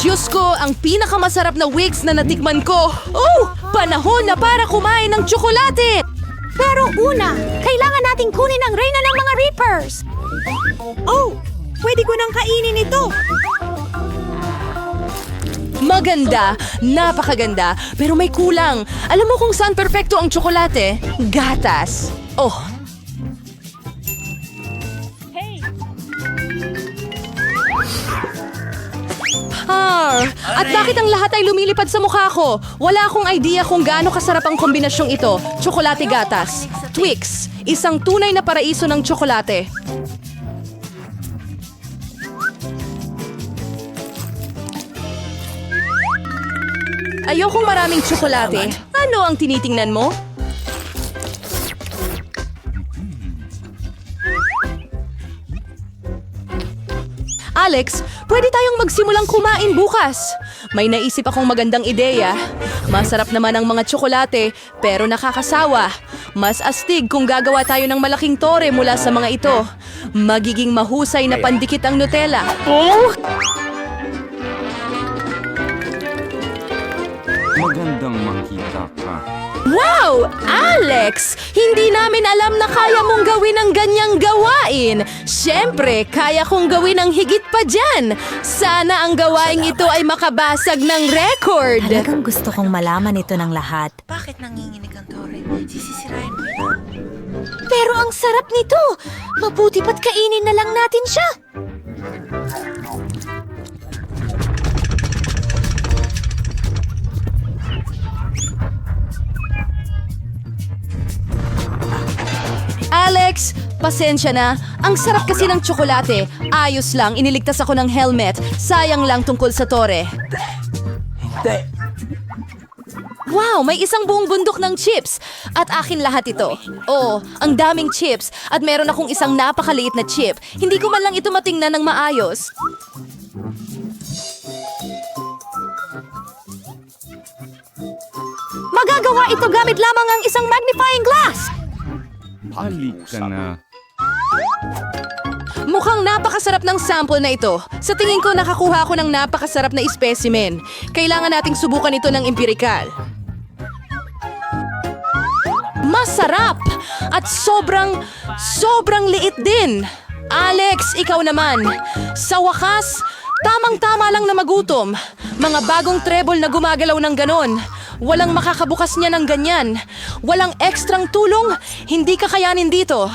Diyos ko, ang pinakamasarap na wigs na natikman ko. Oh, panahon na para kumain ng tsokolate! Pero una, kailangan nating kunin ang reyna ng mga Reapers. Oh, pwede ko nang kainin ito. Maganda, napakaganda, pero may kulang. Alam mo kung saan perpekto ang tsokolate? Gatas. Oh. At bakit ang lahat ay lumilipad sa mukha ko? Wala akong idea kung gaano kasarap ang kombinasyong ito. Tsokolate gatas. Twix, isang tunay na paraiso ng tsokolate. Ayokong maraming tsokolate. Ano ang tinitingnan mo? Alex, pwede tayong magsimulang kumain bukas. May naisip akong magandang ideya. Masarap naman ang mga tsokolate, pero nakakasawa. Mas astig kung gagawa tayo ng malaking tore mula sa mga ito. Magiging mahusay na pandikit ang Nutella. Magandang makita ka. Wow! Alex! Hindi namin alam na kaya mong gawin ang ganyang gawain. Siyempre, kaya kong gawin ang higit pa dyan. Sana ang gawain ito ay makabasag ng record. Talagang gusto kong malaman ito ng lahat. Bakit nanginginig ang tore? Sisisirain mo ito. Pero ang sarap nito. Mabuti pa't kainin na lang natin siya. Pasensya na. Ang sarap kasi ng tsokolate. Ayos lang, iniligtas ako ng helmet. Sayang lang tungkol sa tore. Wow, may isang buong bundok ng chips. At akin lahat ito. Oh, ang daming chips. At meron akong isang napakaliit na chip. Hindi ko man lang ito matingnan ng maayos. Magagawa ito gamit lamang ang isang magnifying glass. Halika na. Mukhang napakasarap ng sample na ito. Sa tingin ko, nakakuha ako ng napakasarap na specimen. Kailangan nating subukan ito ng empirikal. Masarap! At sobrang liit din. Alex, ikaw naman. Sa wakas, tamang-tama lang na magutom. Mga bagong treble na gumagalaw ng ganon. Walang makakabukas niya ng ganyan. Walang ekstrang tulong. Hindi kakayanin dito.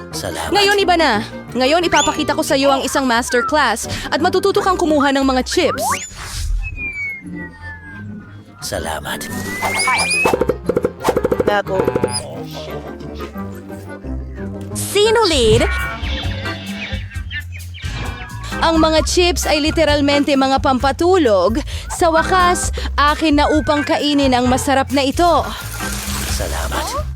Salamat. Ngayon iba na. Ngayon ipapakita ko sa iyo ang isang masterclass at matututo kang kumuha ng mga chips. Salamat. Sino lead? Ang mga chips ay literalmente mga pampatulog. Sa wakas, akin na upang kainin ang masarap na ito. Salamat.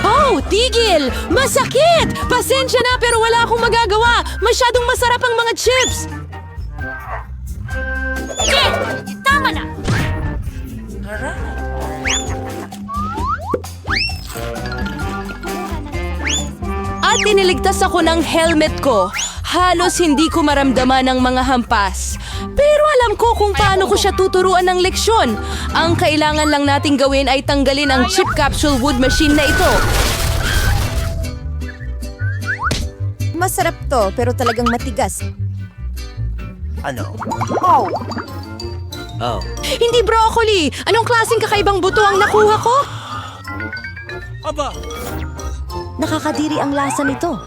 Oh, tigil! Masakit! Pasensya na pero wala akong magagawa. Masyadong masarap ang mga chips. Tama na! At iniligtas ako ng helmet ko. Halos hindi ko maramdaman ang mga hampas. Pero alam ko kung paano ko siya tuturuan ng leksyon. Ang kailangan lang nating gawin ay tanggalin ang chip capsule wood machine na ito. Masarap to, pero talagang matigas. Ano? Oh! Oh. Hindi broccoli! Anong klaseng kakaibang buto ang nakuha ko? Aba! Nakakadiri ang lasa nito.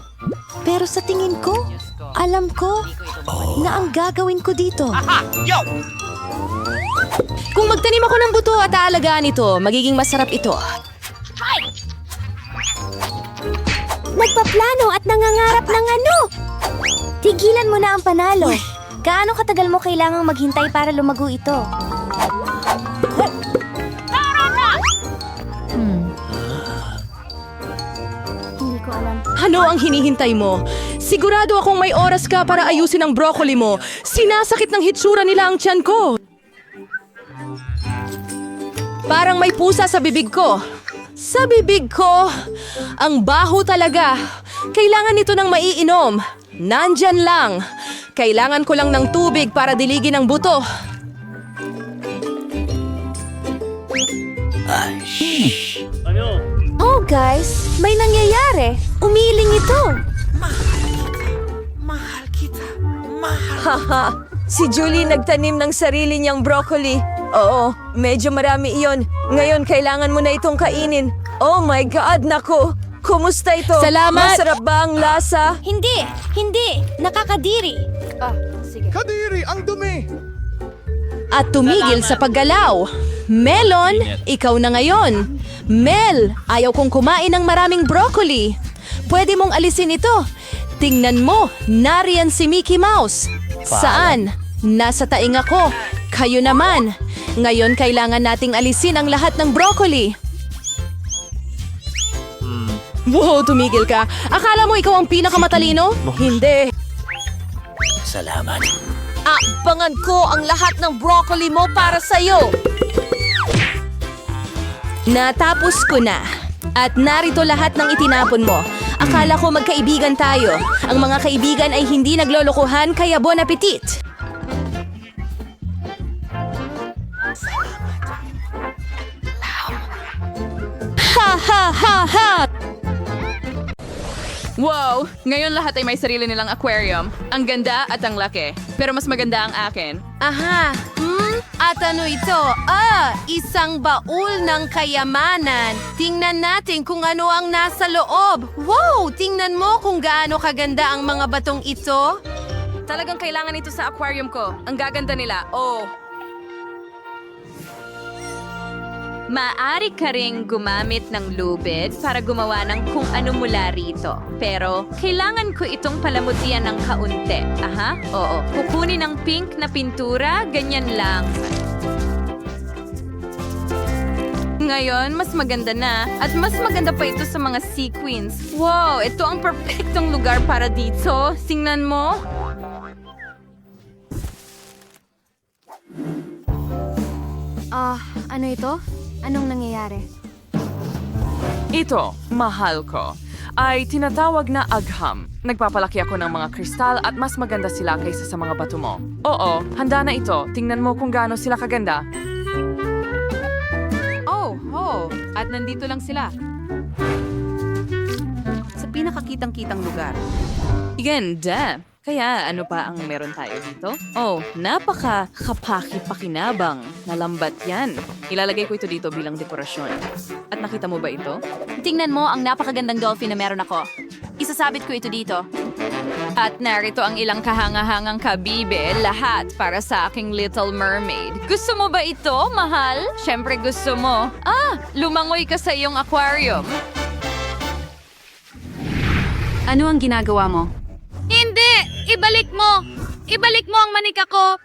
Pero sa tingin ko, alam ko na ang gagawin ko dito. Kung magtanim ako ng buto at aalagaan ito, magiging masarap ito. Nagpaplano at nangangarap ng ano? Tigilan mo na ang panalo. Gaano katagal mo kailangang maghintay para lumago ito? Hindi ko alam. Ano ang hinihintay mo? Sigurado akong may oras ka para ayusin ang broccoli mo. Sinasakit ng hitsura nila ang tiyan ko. Parang may pusa sa bibig ko. Sa bibig ko, ang baho talaga. Kailangan nito ng maiinom. Nandyan lang. Kailangan ko lang ng tubig para diligin ang buto. Oh guys, may nangyayari. Umiling ito. Haha, si Julie nagtanim ng sarili niyang broccoli. Oo, medyo marami iyon. Ngayon, kailangan mo na itong kainin. Oh my God, naku! Kumusta ito? Salamat! Masarap ba ang lasa? Hindi! Nakakadiri. Kadiri, ang dumi! At tumigil sa paggalaw. Melon, ikaw na ngayon. Mel, ayaw kong kumain ng maraming broccoli. Pwede mong alisin ito. Tingnan mo, nariyan si Mickey Mouse. Saan? Nasa taing ako. Kayo naman. Ngayon kailangan nating alisin ang lahat ng broccoli. Wow, tumigil ka. Akala mo ikaw ang pinakamatalino? Hindi. Salamat. Abangan ko ang lahat ng broccoli mo para sa'yo. Natapos ko na. At narito lahat ng itinapon mo. Akala ko magkaibigan tayo. Ang mga kaibigan ay hindi naglolokohan kaya bon appetit. Ha ha ha ha! Wow! Ngayon lahat ay may sarili nilang aquarium. Ang ganda at ang laki. Pero mas maganda ang akin. Aha! At ano ito? Isang baul ng kayamanan. Tingnan natin kung ano ang nasa loob. Wow! Tingnan mo kung gaano kaganda ang mga batong ito. Talagang kailangan ito sa aquarium ko. Ang gaganda nila. Oh! Maaari ka ring gumamit ng lubid para gumawa ng kung ano mula rito. Pero, kailangan ko itong palamutian ng kaunti. Aha, oo. Kukunin ng pink na pintura, ganyan lang. Ngayon, mas maganda na. At mas maganda pa ito sa mga sequins. Wow, ito ang perfectong lugar para dito. Tingnan mo. Ano ito? Anong nangyayari? Ito, mahal ko, ay tinatawag na agham. Nagpapalaki ako ng mga kristal at mas maganda sila kaysa sa mga bato mo. Oo, handa na ito. Tingnan mo kung gaano sila kaganda. At nandito lang sila. Sa pinakakitang-kitang lugar. Ganda! Kaya ano pa ang meron tayo dito? Oh, napaka-kapaki-pakinabang na lambat yan. Ilalagay ko ito dito bilang dekorasyon. At nakita mo ba ito? Tingnan mo ang napakagandang dolphin na meron ako. Isasabit ko ito dito. At narito ang ilang kahangahangang kabibe, lahat para sa aking Little Mermaid. Gusto mo ba ito, mahal? Siyempre gusto mo. Lumangoy ka sa iyong aquarium. Ano ang ginagawa mo? Hindi! Ibalik mo! Ibalik mo ang manika ko!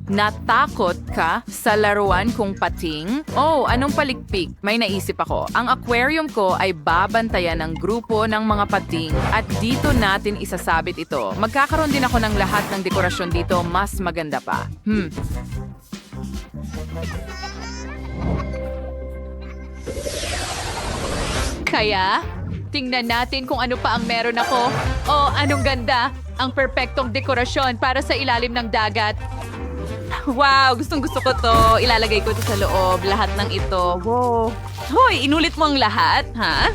Natakot ka sa laruan kong pating? Oh, anong palikpik? May naisip ako. Ang aquarium ko ay babantayan ng grupo ng mga pating at dito natin isasabit ito. Magkakaroon din ako ng lahat ng dekorasyon dito, mas maganda pa. Kaya, tingnan natin kung ano pa ang meron ako. Oh, anong ganda! Ang perpektong dekorasyon para sa ilalim ng dagat. Wow, gustong-gusto ko to. Ilalagay ko to sa loob, lahat ng ito. Wow. Hoy, inulit mo ang lahat, ha?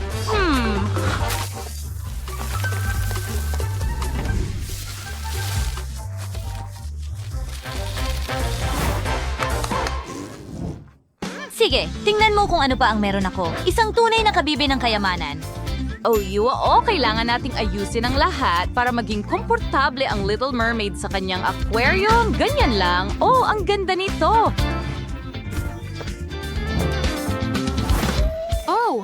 Sige, tingnan mo kung ano pa ang meron ako. Isang tunay na kabibe ng kayamanan. Kailangan nating ayusin ang lahat para maging komportable ang Little Mermaid sa kanyang aquarium. Ganyan lang. Oh, ang ganda nito. Oh,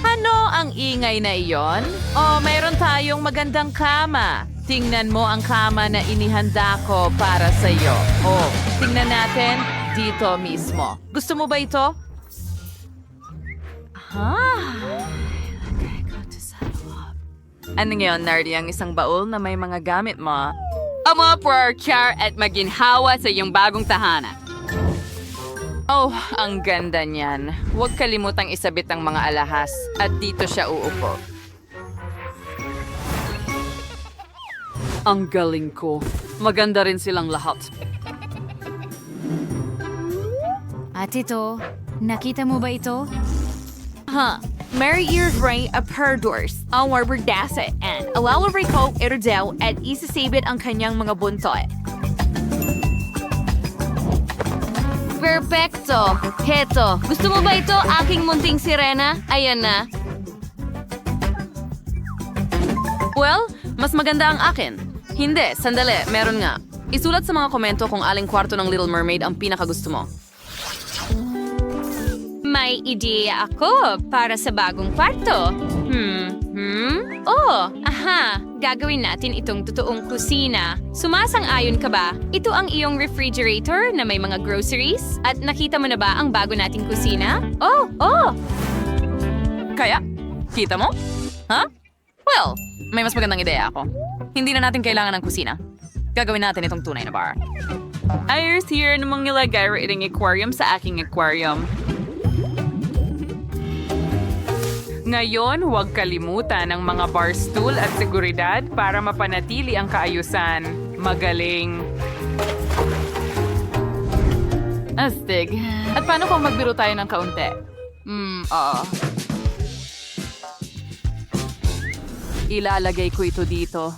ano ang ingay na iyon? Oh, mayroon tayong magandang kama. Tingnan mo ang kama na inihanda ko para sa iyo. Oh, tingnan natin dito mismo. Gusto mo ba ito? Ano ngayon, Nardi, ang isang baul na may mga gamit mo? Char at maginhawa sa iyong bagong tahanan. Oh, ang ganda niyan. Huwag kalimutang isabit ang mga alahas at dito siya uupo. Ang galing ko. Maganda rin silang lahat. At ito, nakita mo ba ito? Mary Ears Ray of Perdors, ang warberdasa and alalabay ko ito daw at isasabit ang kanyang mga buntot. Perfecto! Heto, gusto mo ba ito, aking munting sirena? Ayan na. Well, mas maganda ang akin. Hindi, sandali, meron nga. Isulat sa mga komento kung aling kwarto ng Little Mermaid ang pinakagusto mo. May ideya ako para sa bagong kwarto. Gagawin natin itong totoong kusina. Sumasang-ayon ka ba? Ito ang iyong refrigerator na may mga groceries? At nakita mo na ba ang bago nating kusina? Oh! Kaya? Kita mo? Well, may mas magandang ideya ako. Hindi na natin kailangan ng kusina. Gagawin natin itong tunay na bar. Ayos, here namang nilagay ring aquarium sa aking aquarium. Ngayon, huwag kalimutan ang mga bar stool at seguridad para mapanatili ang kaayusan. Magaling. Astig. At paano kung magbiro tayo ng kaunti? Ilalagay ko ito dito.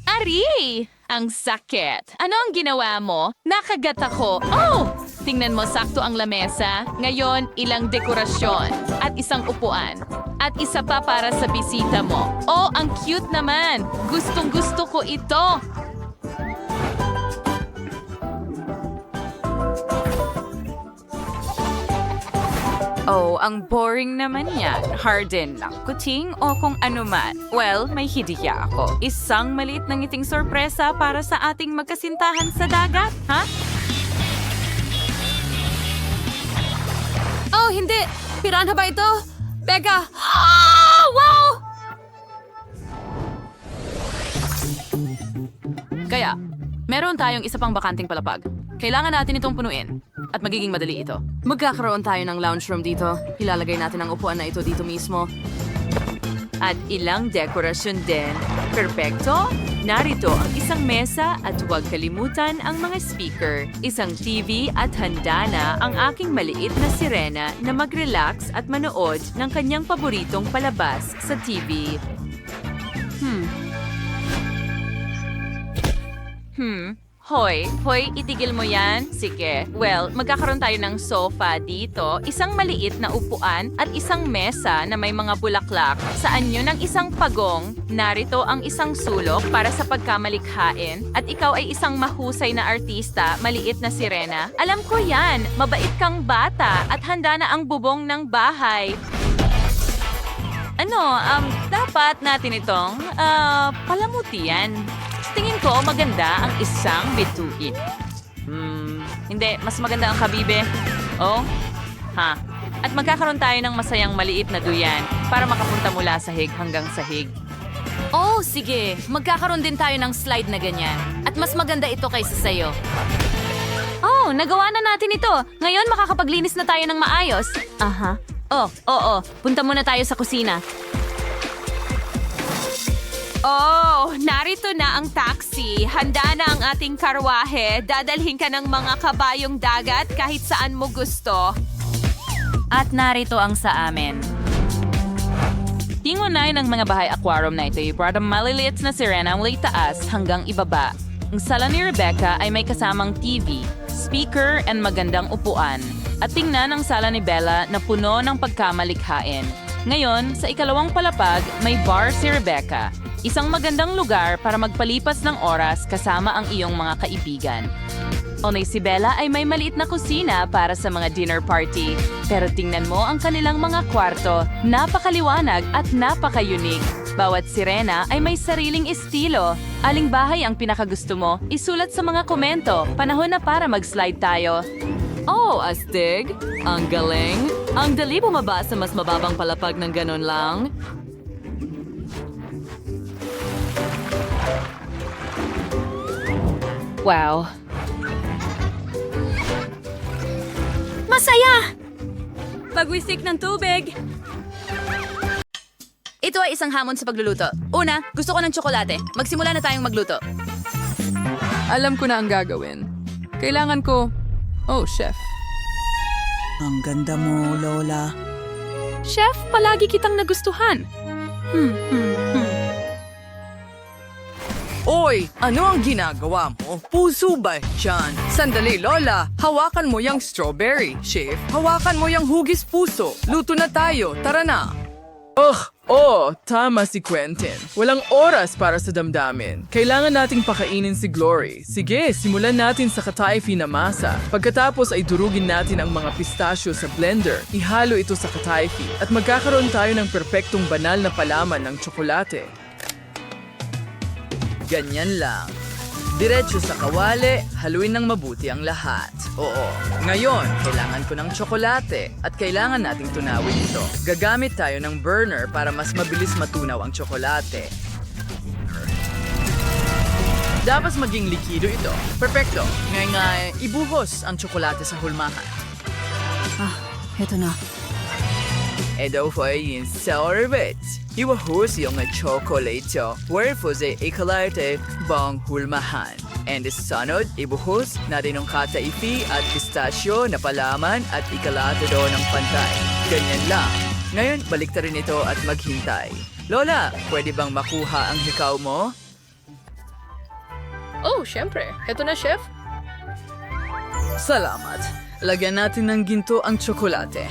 Ari! Ang sakit. Ano ang ginawa mo? Nakagat ako. Oh! Tingnan mo, sakto ang lamesa. Ngayon, ilang dekorasyon. At isang upuan. At isa pa para sa bisita mo. Oh, ang cute naman. Gustong-gusto ko ito. Oh, ang boring naman yan. Harden lang, kuting o kung ano man. Well, may hidiya ako. Isang maliit na ngiting sorpresa para sa ating magkasintahan sa dagat, ha? Oh, hindi! Piranha ba ito? Becca! Ah! Wow! Kaya, meron tayong isa pang bakanting palapag. Kailangan natin itong punuin. At magiging madali ito. Magkakaroon tayo ng lounge room dito. Ilalagay natin ang upuan na ito dito mismo. At ilang dekorasyon din. Perpekto? Narito ang isang mesa at huwag kalimutan ang mga speaker, isang TV at handa na ang aking maliit na sirena na mag-relax at manood ng kanyang paboritong palabas sa TV. Hoy, itigil mo yan? Sige. Well, magkakaroon tayo ng sofa dito, isang maliit na upuan at isang mesa na may mga bulaklak. Sa anyo ng isang pagong, narito ang isang sulok para sa pagkamalikhain at ikaw ay isang mahusay na artista, maliit na sirena. Alam ko yan, mabait kang bata at handa na ang bubong ng bahay. Dapat natin itong, palamutian. Tingin ko maganda ang isang bituin. Hindi, mas maganda ang kabibe. Oh? Ha? At magkakaroon tayo ng masayang maliit na duyan para makapunta mula sahig hanggang sahig. Oh, sige. Magkakaroon din tayo ng slide na ganyan. At mas maganda ito kaysa sa'yo. Oh, nagawa na natin ito. Ngayon makakapaglinis na tayo ng maayos. Aha. Oo. Punta muna tayo sa kusina. Oh, narito na ang taxi. Handa na ang ating karwahe. Dadalhin ka ng mga kabayong dagat kahit saan mo gusto. At narito ang sa amin. Tingunay ng mga bahay aquarium na ito ay para maliliit na sirena mula itaas hanggang ibaba. Ang sala ni Rebecca ay may kasamang TV, speaker, and magandang upuan. At tingnan ang sala ni Bella na puno ng pagkamalikhain. Ngayon, sa ikalawang palapag, may bar si Rebecca. Isang magandang lugar para magpalipas ng oras kasama ang iyong mga kaibigan. Si Bella ay may maliit na kusina para sa mga dinner party. Pero tingnan mo ang kanilang mga kwarto, napakaliwanag at napaka-unique. Bawat sirena ay may sariling estilo. Aling bahay ang pinakagusto mo? Isulat sa mga komento. Panahon na para mag-slide tayo. Oh, astig! Ang galing! Ang dali bumaba sa mas mababang palapag ng ganon lang. Wow. Masaya! Pagwisik ng tubig. Ito ay isang hamon sa pagluluto. Una, gusto ko ng tsokolate. Magsimula na tayong magluto. Alam ko na ang gagawin. Kailangan ko... Oh, chef. Ang ganda mo, Lola. Chef, palagi kitang nagustuhan. Oy, ano ang ginagawa mo? Puso ba dyan? Sandali, Lola. Hawakan mo yung strawberry. Chef, hawakan mo yung hugis puso. Luto na tayo. Tara na. Tama si Quentin. Walang oras para sa damdamin. Kailangan nating pakainin si Glory. Sige, simulan natin sa kataifi na masa. Pagkatapos ay durugin natin ang mga pistasyo sa blender. Ihalo ito sa kataifi at magkakaroon tayo ng perpektong banal na palaman ng tsokolate. Ganyan lang. Diretso sa kawali, haluin ng mabuti ang lahat. Oo. Ngayon, kailangan ko ng tsokolate at kailangan nating tunawin ito. Gagamit tayo ng burner para mas mabilis matunaw ang tsokolate. Dapat maging likido ito. Perfecto. Ngayon nga, ibuhos ang tsokolate sa hulmahan. Heto na. Ito po yung sorbet. Iwahos yung chocolate. Wherefore ikalarte bang hulmahan. And sunod, ibuhos natin ng kataifi at pistachio na palaman at ikalate doon ng pantay. Ganyan lang. Ngayon, balik ta rin ito at maghintay. Lola, pwede bang makuha ang hikaw mo? Oh, syempre. Heto na, chef. Salamat. Lagyan natin ng ginto ang tsokolate.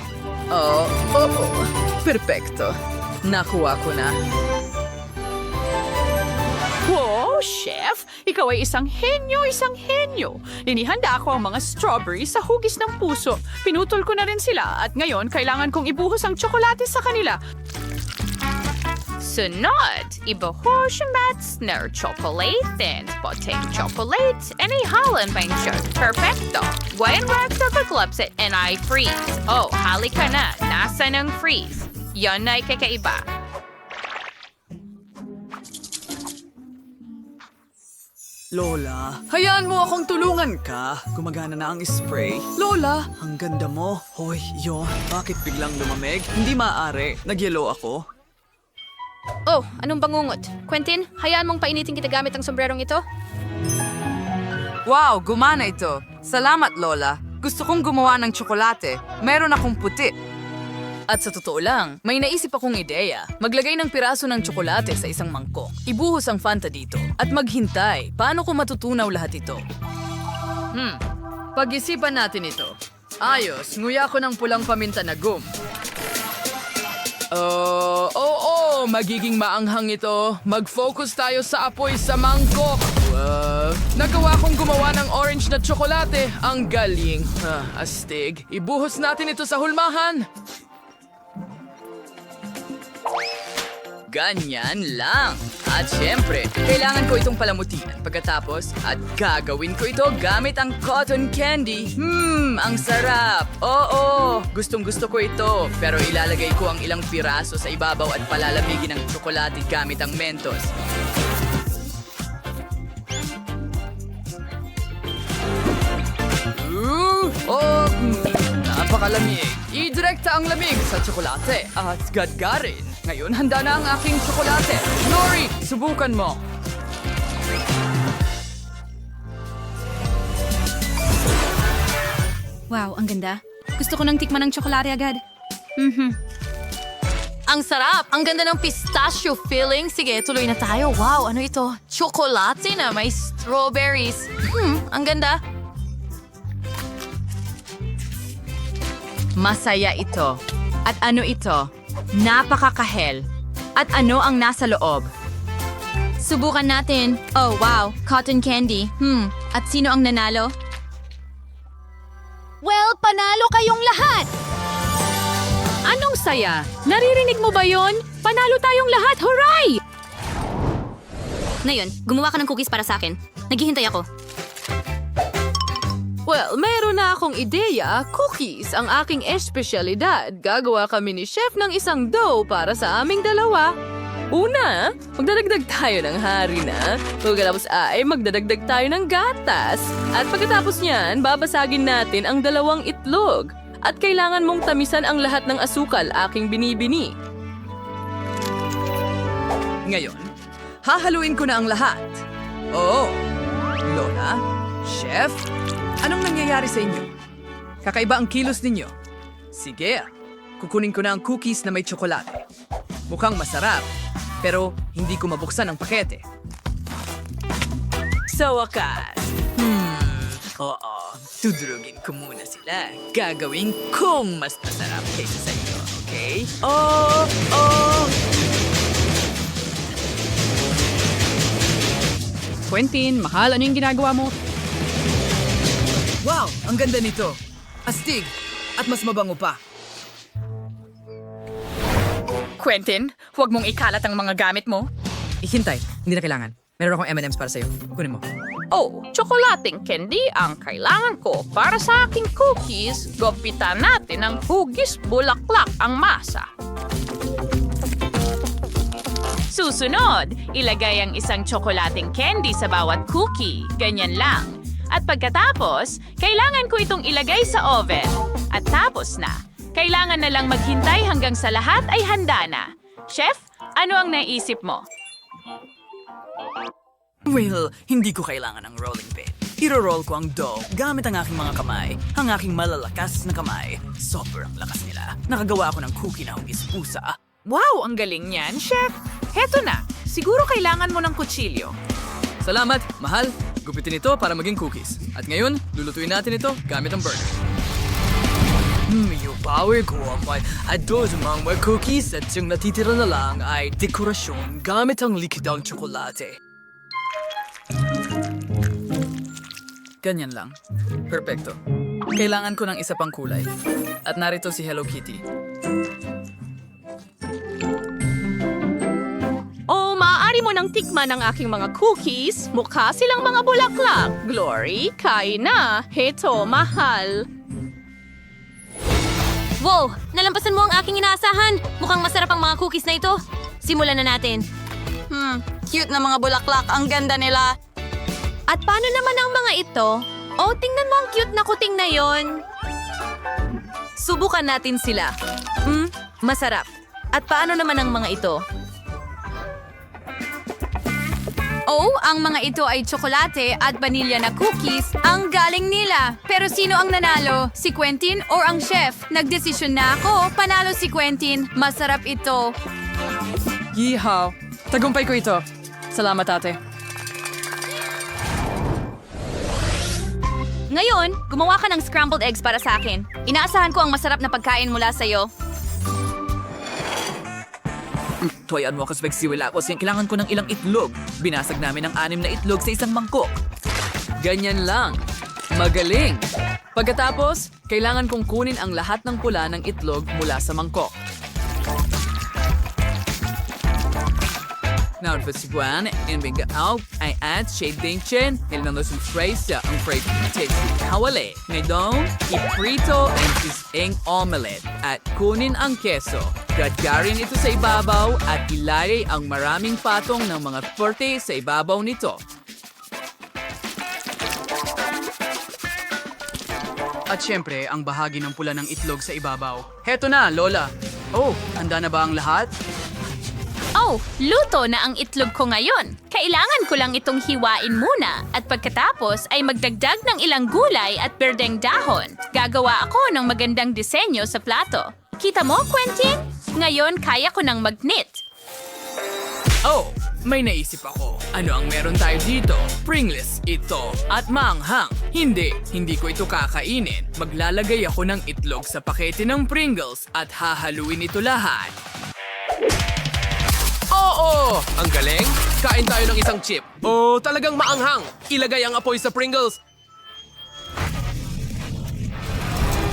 Perfecto. Nakuha ko na. Wow! Oh, chef, ikaw ay isang henyo, isang henyo. Inihanda ko ang mga strawberry sa hugis ng puso. Pinutol ko na rin sila at ngayon kailangan kong ibuhos ang tsokolate sa kanila. Sunod, ibuhos yung bats na chocolate and poteng chocolate and ihalan pa yung siya. Perfecto. Gwayan rack sa paglapsit and I freeze. Oh, halika na. Nasa ng freeze. Yan na ay kakaiba. Lola, hayaan mo akong tulungan ka. Gumagana na ang spray. Lola, ang ganda mo. Hoy, yon, bakit biglang lumamig? Hindi maaari. Nagyelo ako. Oh, anong bangungot? Quentin, hayaan mong painitin kita gamit ang sombrerong ito? Wow, gumana ito. Salamat, Lola. Gusto kong gumawa ng tsokolate. Meron akong puti. At sa totoo lang, may naisip akong ideya. Maglagay ng piraso ng tsokolate sa isang mangkok. Ibuhos ang Fanta dito. At maghintay. Paano ko matutunaw lahat ito? Pag-isipan natin ito. Ayos, nguya ko ng pulang paminta na gum. Magiging maanghang ito. Mag-focus tayo sa apoy sa mangkok. Nagawa kong gumawa ng orange na tsokolate. Ang galing. Astig. Ibuhos natin ito sa hulmahan. Ganyan lang. At syempre, kailangan ko itong palamutian pagkatapos at gagawin ko ito gamit ang cotton candy. Ang sarap. Oo, gustong-gusto ko ito. Pero ilalagay ko ang ilang piraso sa ibabaw at palalamigin ang tsokolate gamit ang Mentos. Napakalamig. I-direkta ang lamig sa tsokolate at gadgarin. Ngayon, handa na ang aking tsokolate. Nori, subukan mo. Wow, ang ganda. Gusto ko nang tikman ng tsokolate agad. Ang sarap! Ang ganda ng pistachio filling. Sige, tuloy na tayo. Wow, ano ito? Tsokolate na may strawberries. Ang ganda. Masaya ito. At ano ito? Napakakahel. At ano ang nasa loob? Subukan natin. Oh, wow. Cotton candy. At sino ang nanalo? Well, panalo kayong lahat! Anong saya? Naririnig mo ba yon? Panalo tayong lahat! Hooray! Ngayon, gumawa ka ng cookies para sa akin. Naghihintay ako. Well, meron na akong ideya. Cookies ang aking espesyalidad. Gagawa kami ni Chef ng isang dough para sa aming dalawa. Una, magdadagdag tayo ng harina. Pagkatapos ay magdadagdag tayo ng gatas. At pagkatapos niyan, babasagin natin ang 2 itlog. At kailangan mong tamisan ang lahat ng asukal aking binibini. Ngayon, hahaluin ko na ang lahat. Oh, Lola, Chef, anong nangyayari sa inyo? Kakaiba ang kilos ninyo. Sige, kukunin ko na ang cookies na may tsokolate. Mukhang masarap, pero hindi ko mabuksan ang pakete. Sa wakas. Oo, tudurugin ko muna sila. Gagawin kong mas masarap kaysa sa inyo, okay? Quentin, mahal, ano yung ginagawa mo? Wow, ang ganda nito. Astig, at mas mabango pa. Quentin, huwag mong ikalat ang mga gamit mo. Hintay, hindi na kailangan. Meron akong M&M's para sa'yo. Kunin mo. Oh, tsokolating candy ang kailangan ko para sa aking cookies. Gupitan natin ng hugis bulaklak ang masa. Susunod, ilagay ang isang tsokolating candy sa bawat cookie. Ganyan lang. At pagkatapos, kailangan ko itong ilagay sa oven. At tapos na. Kailangan na lang maghintay hanggang sa lahat ay handa na. Chef, ano ang naisip mo? Well, hindi ko kailangan ng rolling pin. Iro-roll ko ang dough gamit ang aking mga kamay. Ang aking malalakas na kamay. Sobrang lakas nila. Nakagawa ako ng cookie na hugis pusa. Wow, ang galing niyan, Chef. Heto na, siguro kailangan mo ng kutsilyo. Salamat, mahal. Gupitin ito para maging cookies. At ngayon, lulutuin natin ito gamit ang burner. Yung power ko ay ados mga cookies at yung natitira na lang ay dekorasyon gamit ang likidang tsokolate. Ganyan lang. Perfecto. Kailangan ko ng isa pang kulay. At narito si Hello Kitty. Oh, maaari mo nang tikman ang aking mga cookies. Mukha silang mga bulaklak. Glory, kain na. Heto, mahal. Wow! Nalampasan mo ang aking inaasahan. Mukhang masarap ang mga cookies na ito. Simulan na natin. Cute na mga bulaklak. Ang ganda nila. At paano naman ang mga ito? Oh, tingnan mo ang cute na kuting na yon. Subukan natin sila. Masarap. At paano naman ang mga ito? Oh, ang mga ito ay tsokolate at vanilya na cookies. Ang galing nila. Pero sino ang nanalo? Si Quentin or ang chef? Nagdesisyon na ako. Panalo si Quentin. Masarap ito. Yeehaw! Tagumpay ko ito. Salamat, ate. Ngayon, gumawa ka ng scrambled eggs para sa akin. Inaasahan ko ang masarap na pagkain mula sa'yo. Tuwayan mo ako sa pagsiwala ko kasi kailangan ko ng ilang itlog. Binasag namin ang 6 na itlog sa isang mangkok. Ganyan lang. Magaling. Pagkatapos, kailangan kong kunin ang lahat ng pula ng itlog mula sa mangkok. Now, for Siguan, and big out, I add shade din chen, ilan some spray sa ang fray tasty kawali. Ngayon, iprito ang sising omelette at kunin ang keso. Gadgarin ito sa ibabaw at ilagay ang maraming patong ng mga forte sa ibabaw nito. At syempre, ang bahagi ng pula ng itlog sa ibabaw. Heto na, Lola. Oh, handa na ba ang lahat? Oh, luto na ang itlog ko ngayon. Kailangan ko lang itong hiwain muna at pagkatapos ay magdagdag ng ilang gulay at berdeng dahon. Gagawa ako ng magandang disenyo sa plato. Kita mo, Quentin? Ngayon kaya ko ng magnet. Oh, may naisip ako. Ano ang meron tayo dito? Pringles ito at maanghang. Hindi ko ito kakainin. Maglalagay ako ng itlog sa pakete ng Pringles at hahaluin ito lahat. Oo! Ang galing! Kain tayo ng isang chip. Oh, talagang maanghang. Ilagay ang apoy sa Pringles.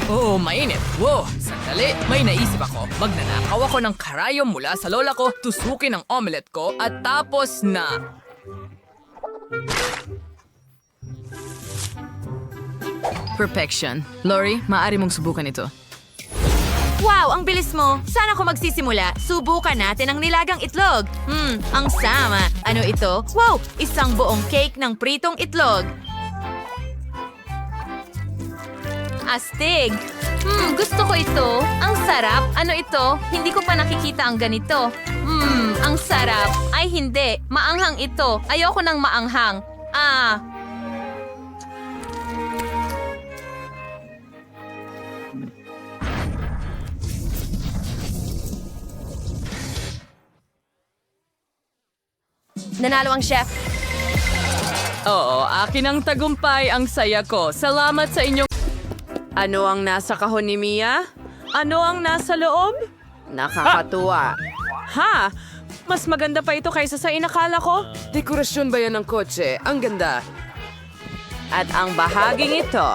Oo, mainit. Wow, sandali. May naisip ako. Magnanakaw ako ng karayom mula sa lola ko, tusukin ang omelette ko, at tapos na... Perfection. Lori, maaari mong subukan ito. Wow, ang bilis mo. Saan ako magsisimula? Subukan natin ang nilagang itlog. Ang sama. Ano ito? Wow, isang buong cake ng pritong itlog. Astig. Gusto ko ito. Ang sarap. Ano ito? Hindi ko pa nakikita ang ganito. Ang sarap. Ay hindi. Maanghang ito. Ayoko ng maanghang. Nanalo ang chef. Oo, akin ang tagumpay, ang saya ko. Salamat sa inyong... Ano ang nasa kahon ni Mia? Ano ang nasa loob? Nakakatuwa. Ha? Mas maganda pa ito kaysa sa inakala ko? Dekorasyon ba yan ng kotse? Ang ganda. At ang bahaging ito,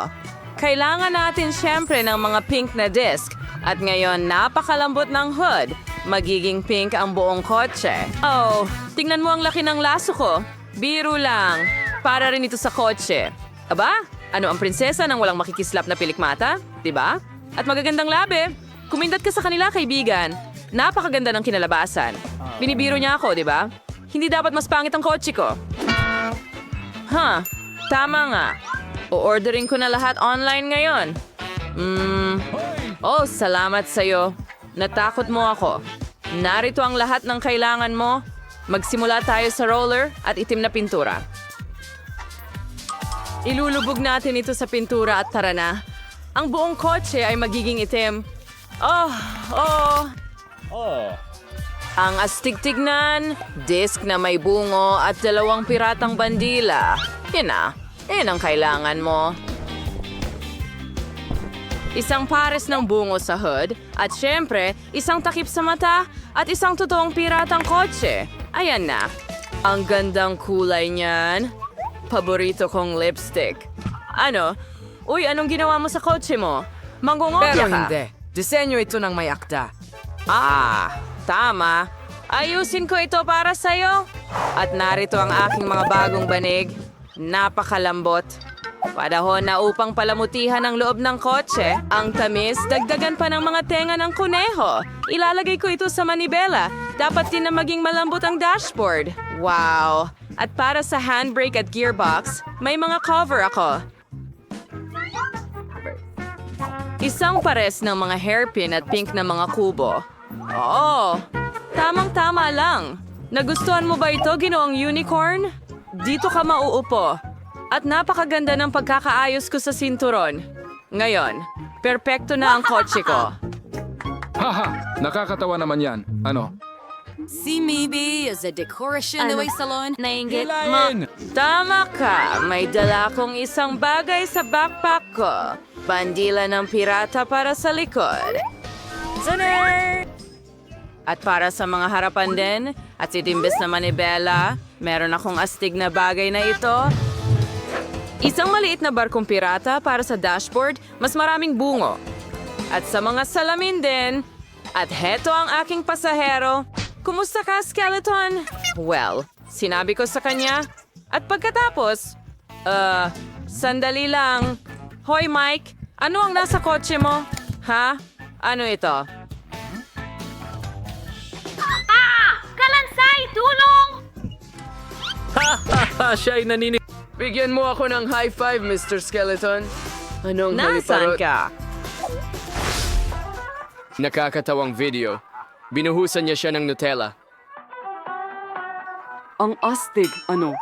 kailangan natin syempre ng mga pink na disc. At ngayon, napakalambot ng hood. Magiging pink ang buong kotse. Oh, tingnan mo ang laki ng laso ko. Biro lang. Para rin ito sa kotse. Aba, ano ang prinsesa nang walang makikislap na pilikmata? Diba? At magagandang labi. Kumindat ka sa kanila, kaibigan. Napakaganda ng kinalabasan. Binibiro niya ako, diba? Hindi dapat mas pangit ang kotse ko. Tama nga. O-ordering ko na lahat online ngayon. Oh, salamat sa'yo. Natakot mo ako. Narito ang lahat ng kailangan mo. Magsimula tayo sa roller at itim na pintura. Ilulubog natin ito sa pintura at tara na. Ang buong kotse ay magiging itim. Oh. Ang astig tignan, disc na may bungo at 2 piratang bandila. Yan ang kailangan mo. Isang pares ng bungo sa hood at syempre, isang takip sa mata at isang totoong piratang kotse. Ayan na. Ang gandang kulay niyan. Paborito kong lipstick. Ano? Uy, anong ginawa mo sa kotse mo? Mangungopya Pero ka. hindi. Disenyo ito ng may akda. Tama. Ayusin ko ito para sa'yo. At narito ang aking mga bagong banig. Napakalambot. Panahon na upang palamutihan ang loob ng kotse. Ang tamis, dagdagan pa ng mga tenga ng kuneho. Ilalagay ko ito sa manibela. Dapat din na maging malambot ang dashboard. Wow! At para sa handbrake at gearbox, may mga cover ako. Isang pares ng mga hairpin at pink na mga kubo. Oo, tamang-tama lang. Nagustuhan mo ba ito, Ginoong Unicorn? Dito ka mauupo. At napakaganda ng pagkakaayos ko sa sinturon. Ngayon, perpekto na ang kotse ko. Haha, nakakatawa naman yan. Ano? See maybe as a decoration Ano? na may salon. Nainggit Hilahin! Tama ka, may dala akong isang bagay sa backpack ko. Bandila ng pirata para sa likod. Zaner! At para sa mga harapan din, at itimbis na manibela, meron akong astig na bagay na ito. Isang maliit na barkong pirata para sa dashboard, mas maraming bungo. At sa mga salamin din, at heto ang aking pasahero. Kumusta ka, Skeleton? Well, sinabi ko sa kanya. At pagkatapos, sandali lang. Hoy, Mike, ano ang nasa kotse mo? Ha? Ano ito? Kalansay, tulong! Siya ay naninig. Bigyan mo ako ng high five, Mr. Skeleton. Anong Nasaan haliparot? ka? Nakakatawang video. Binuhusan niya siya ng Nutella. Ang astig, ano?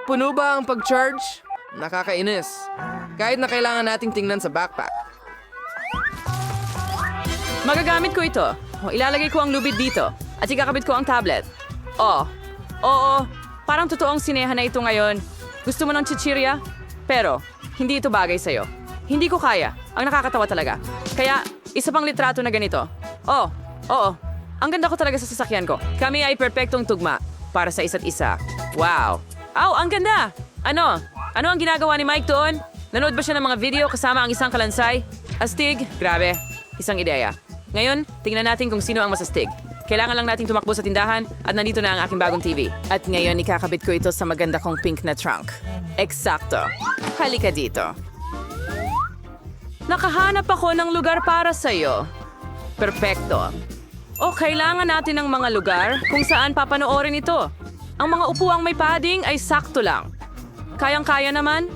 Puno ba ang pag-charge? Nakakainis. Kahit na kailangan nating tingnan sa backpack. Magagamit ko ito. Ilalagay ko ang lubid dito. At ikakabit ko ang tablet. Oo. Parang totoong sinehan na ito ngayon. Gusto mo ng chichirya? Pero, hindi ito bagay sa'yo. Hindi ko kaya. Ang nakakatawa talaga. Kaya, isa pang litrato na ganito. Oo. Ang ganda ko talaga sa sasakyan ko. Kami ay perpektong tugma para sa isa't isa. Wow. Ang ganda! Ano ang ginagawa ni Mike doon? Nanood ba siya ng mga video kasama ang isang kalansay? Astig? Grabe. Isang ideya. Ngayon, tingnan natin kung sino ang masastig. Kailangan lang nating tumakbo sa tindahan at nandito na ang aking bagong TV. At ngayon, ikakabit ko ito sa maganda kong pink na trunk. Eksakto. Halika dito. Nakahanap ako ng lugar para sa'yo. Perpekto. Kailangan natin ng mga lugar kung saan papanoorin ito. Ang mga upuang may padding ay sakto lang. Kayang-kaya naman.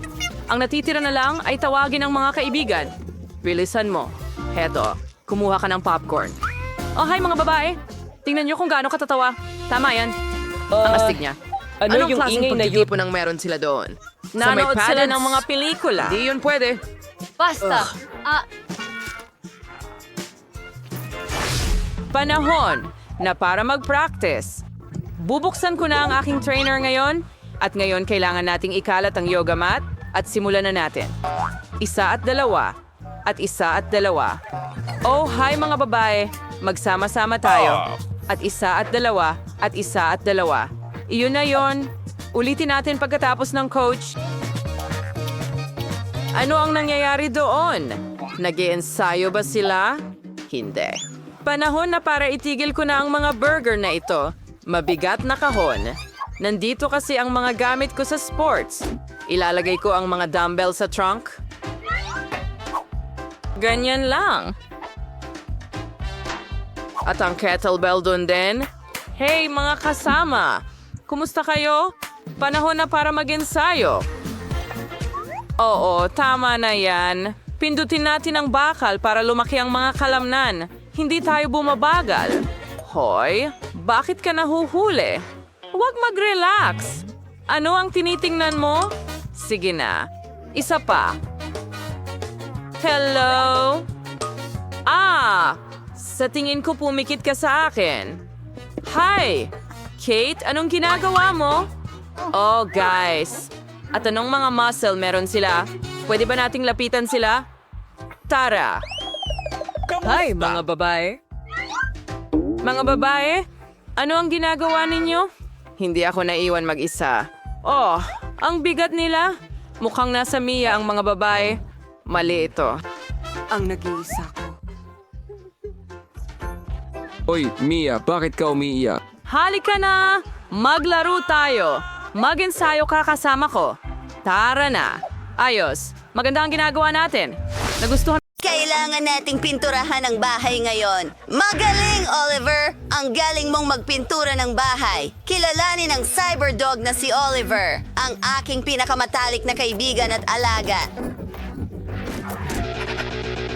Ang natitira na lang ay tawagin ang mga kaibigan. Bilisan mo. Heto, kumuha ka ng popcorn. Hi mga babae. Tingnan niyo kung gaano katatawa. Tama yan. Ang astig niya. Anong Anong klaseng ingay na pagtitipon ang meron sila doon? Nanood sila paddles? ng mga pelikula. Di yun pwede. Basta. Panahon na para mag-practice. Bubuksan ko na ang aking trainer ngayon at ngayon kailangan nating ikalat ang yoga mat at simulan na natin. Isa at dalawa at isa at dalawa. Hi mga babae, magsama-sama tayo. At isa at dalawa at isa at dalawa. Iyon na yon. Ulitin natin pagkatapos ng coach. Ano ang nangyayari doon? Nag-iensayo ba sila? Hindi. Panahon na para itigil ko na ang mga burger na ito. Mabigat na kahon. Nandito kasi ang mga gamit ko sa sports. Ilalagay ko ang mga dumbbell sa trunk. Ganyan lang. At ang kettlebell doon din. Hey mga kasama! Kumusta kayo? Panahon na para mag-ensayo. Oo, tama na yan. Pindutin natin ang bakal para lumaki ang mga kalamnan. Hindi tayo bumabagal. Hoy, bakit ka nahuhuli? Huwag mag-relax. Ano ang tinitingnan mo? Sige na. Isa pa. Hello? Sa tingin ko pumikit ka sa akin. Hi! Kate, anong ginagawa mo? Guys. At anong mga muscle meron sila? Pwede ba nating lapitan sila? Tara! Hi, mga babae. Mga babae, ano ang ginagawa ninyo? Hindi ako naiwan mag-isa. Ang bigat nila. Mukhang nasa Mia ang mga babae. Mali ito. Ang nag-iisa ko. Oy, Mia, bakit ka umiiyak? Halika na! Maglaro tayo! Mag-ensayo ka kasama ko. Tara na! Ayos. Maganda ang ginagawa natin. Nagustuhan. Kailangan nating pinturahan ang bahay ngayon. Magaling, Oliver! Ang galing mong magpintura ng bahay. Kilalanin ng cyberdog na si Oliver, ang aking pinakamatalik na kaibigan at alaga.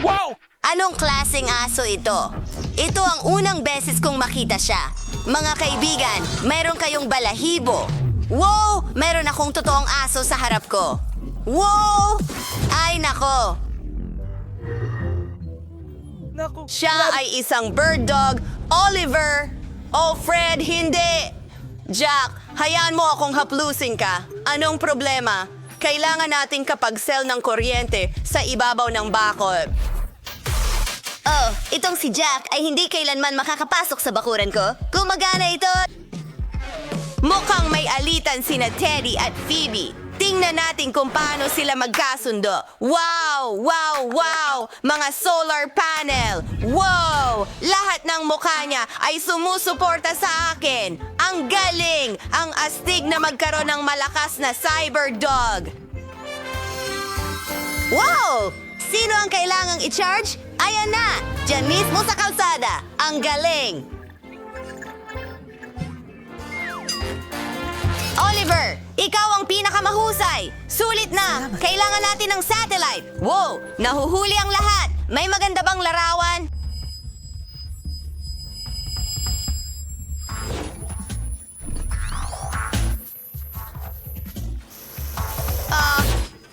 Wow! Anong klaseng aso ito? Ito ang unang beses kong makita siya. Mga kaibigan, meron kayong balahibo. Wow! Meron akong totoong aso sa harap ko. Wow! Ay nako! Siya ay isang bird dog. Oliver! Oh, Fred, hindi! Jack, hayaan mo akong haplusin ka. Anong problema? Kailangan nating kapag-sell ng kuryente sa ibabaw ng bakod. Oh, itong si Jack ay hindi kailanman makakapasok sa bakuran ko. Gumagana ito! Mukhang may alitan sina Teddy at Phoebe. Tingnan natin kung paano sila magkasundo. Wow! Wow! Wow! Mga solar panel! Wow! Lahat ng mukha niya ay sumusuporta sa akin. Ang galing! Ang astig na magkaroon ng malakas na cyberdog. Wow! Sino ang kailangang i-charge? Ayan na! Diyan mismo sa kalsada. Ang galing! Oliver, ikaw ang pinakamahusay. Sulit na. Kailangan natin ng satellite. Wow, nahuhuli ang lahat. May maganda bang larawan?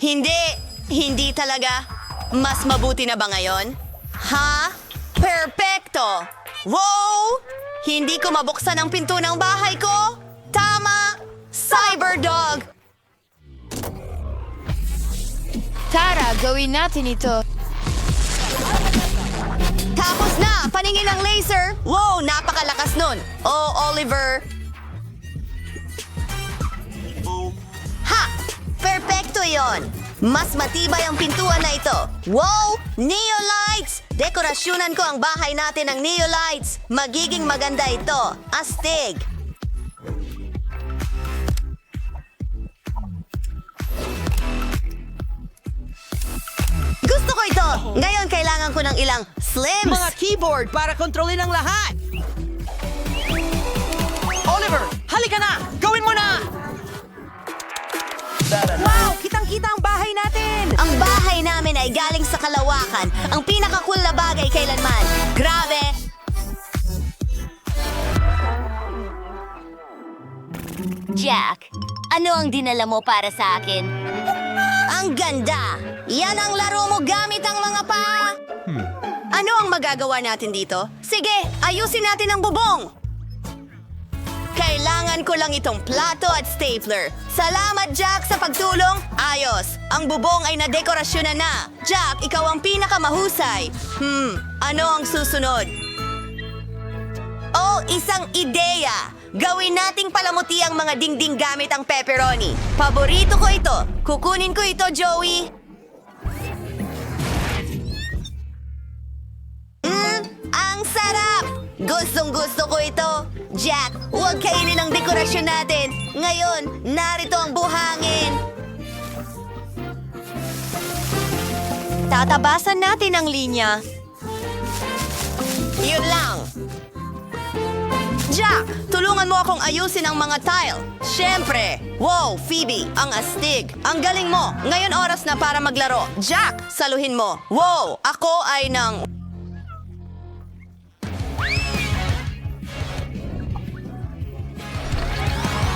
Hindi. Hindi talaga. Mas mabuti na ba ngayon? Ha? Perpekto! Wow! Hindi ko mabuksan ang pinto ng bahay ko? Tama! Cyberdog! Tara, gawin natin ito. Tapos na! Paningin ang laser! Wow! Napakalakas nun! Oh, Oliver! Ha! Perpekto yon! Mas matibay ang pintuan na ito. Wow! Neolights! Dekorasyonan ko ang bahay natin ng neolights. Magiging maganda ito. Astig! Gusto ko ito! Ngayon kailangan ko ng ilang slims! Mga keyboard para kontrolin ang lahat! Oliver, halika na! Gawin mo na! Wow! Kitang-kita ang bahay natin! Ang bahay namin ay galing sa kalawakan. Ang pinaka-cool na bagay kailanman. Grabe! Jack, ano ang dinala mo para sa akin? Ang ganda! Yan ang laro mo gamit ang mga paa! Ano ang magagawa natin dito? Sige, ayusin natin ang bubong! Kailangan ko lang itong plato at stapler. Salamat, Jack, sa pagtulong. Ayos. Ang bubong ay nadekorasyonan na. Jack, ikaw ang pinakamahusay. Ano ang susunod? Oh, isang ideya. Gawin nating palamuti ang mga dingding gamit ang pepperoni. Paborito ko ito. Kukunin ko ito, Joey. Ang sarap! Gustong-gusto ko ito. Jack, huwag kainin ang dekorasyon natin. Ngayon, narito ang buhangin. Tatabasan natin ang linya. Yun lang. Jack, tulungan mo akong ayusin ang mga tile. Siyempre. Wow, Phoebe, ang astig. Ang galing mo. Ngayon oras na para maglaro. Jack, saluhin mo. Wow, ako ay ng...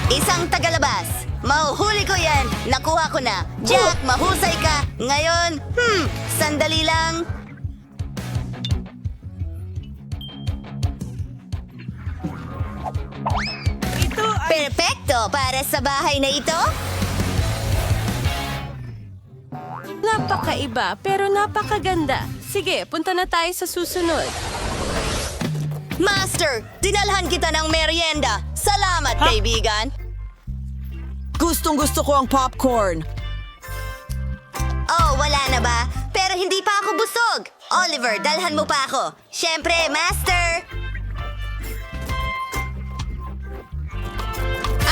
Isang tagalabas. Mahuhuli ko yan. Nakuha ko na. Jack, mahusay ka. Ngayon, sandali lang. Perfecto para sa bahay na ito. Napakaiba, pero napakaganda. Sige, punta na tayo sa susunod. Master, dinalhan kita ng merienda. Salamat, kaibigan. Gustong-gusto ko ang popcorn. Oh, wala na ba? Pero hindi pa ako busog. Oliver, dalhan mo pa ako. Siyempre, Master!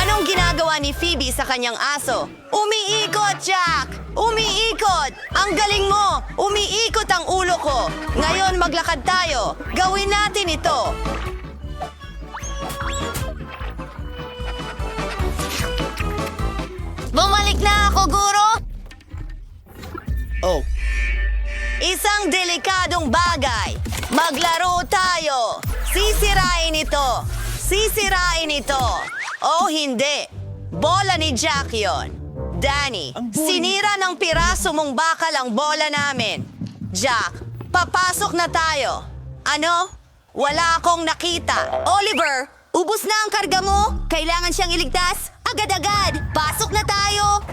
Anong ginagawa ni Phoebe sa kanyang aso? Umiikot, Jack! Umiikot! Ang galing mo! Umiikot ang ulo ko! Ngayon maglakad tayo! Gawin natin ito! Bumalik na ako, Guro! Oh, Isang delikadong bagay. Maglaro tayo. Sisirain ito. Sisirain ito. Oh, hindi. Bola ni Jack yon. Danny, sinira ng piraso mong bakal ang bola namin. Jack, papasok na tayo. Ano? Wala akong nakita. Oliver, ubos na ang karga mo. Kailangan siyang iligtas. Agad-agad. Pasok na tayo.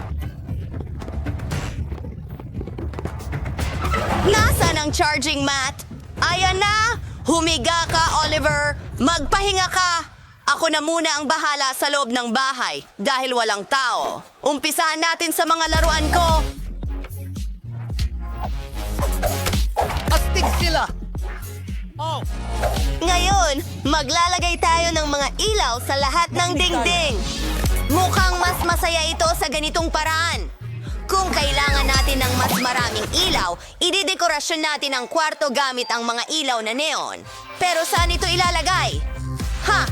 Nasaan ang charging mat? Ayan na! Humiga ka, Oliver! Magpahinga ka! Ako na muna ang bahala sa loob ng bahay dahil walang tao. Umpisahan natin sa mga laruan ko. astig sila! Oh, Ngayon, maglalagay tayo ng mga ilaw sa lahat ng dingding. Mukhang mas masaya ito sa ganitong paraan. Kung kailangan natin ng mas maraming ilaw, idedekorasyon natin ang kwarto gamit ang mga ilaw na neon. Pero saan ito ilalagay? Ha!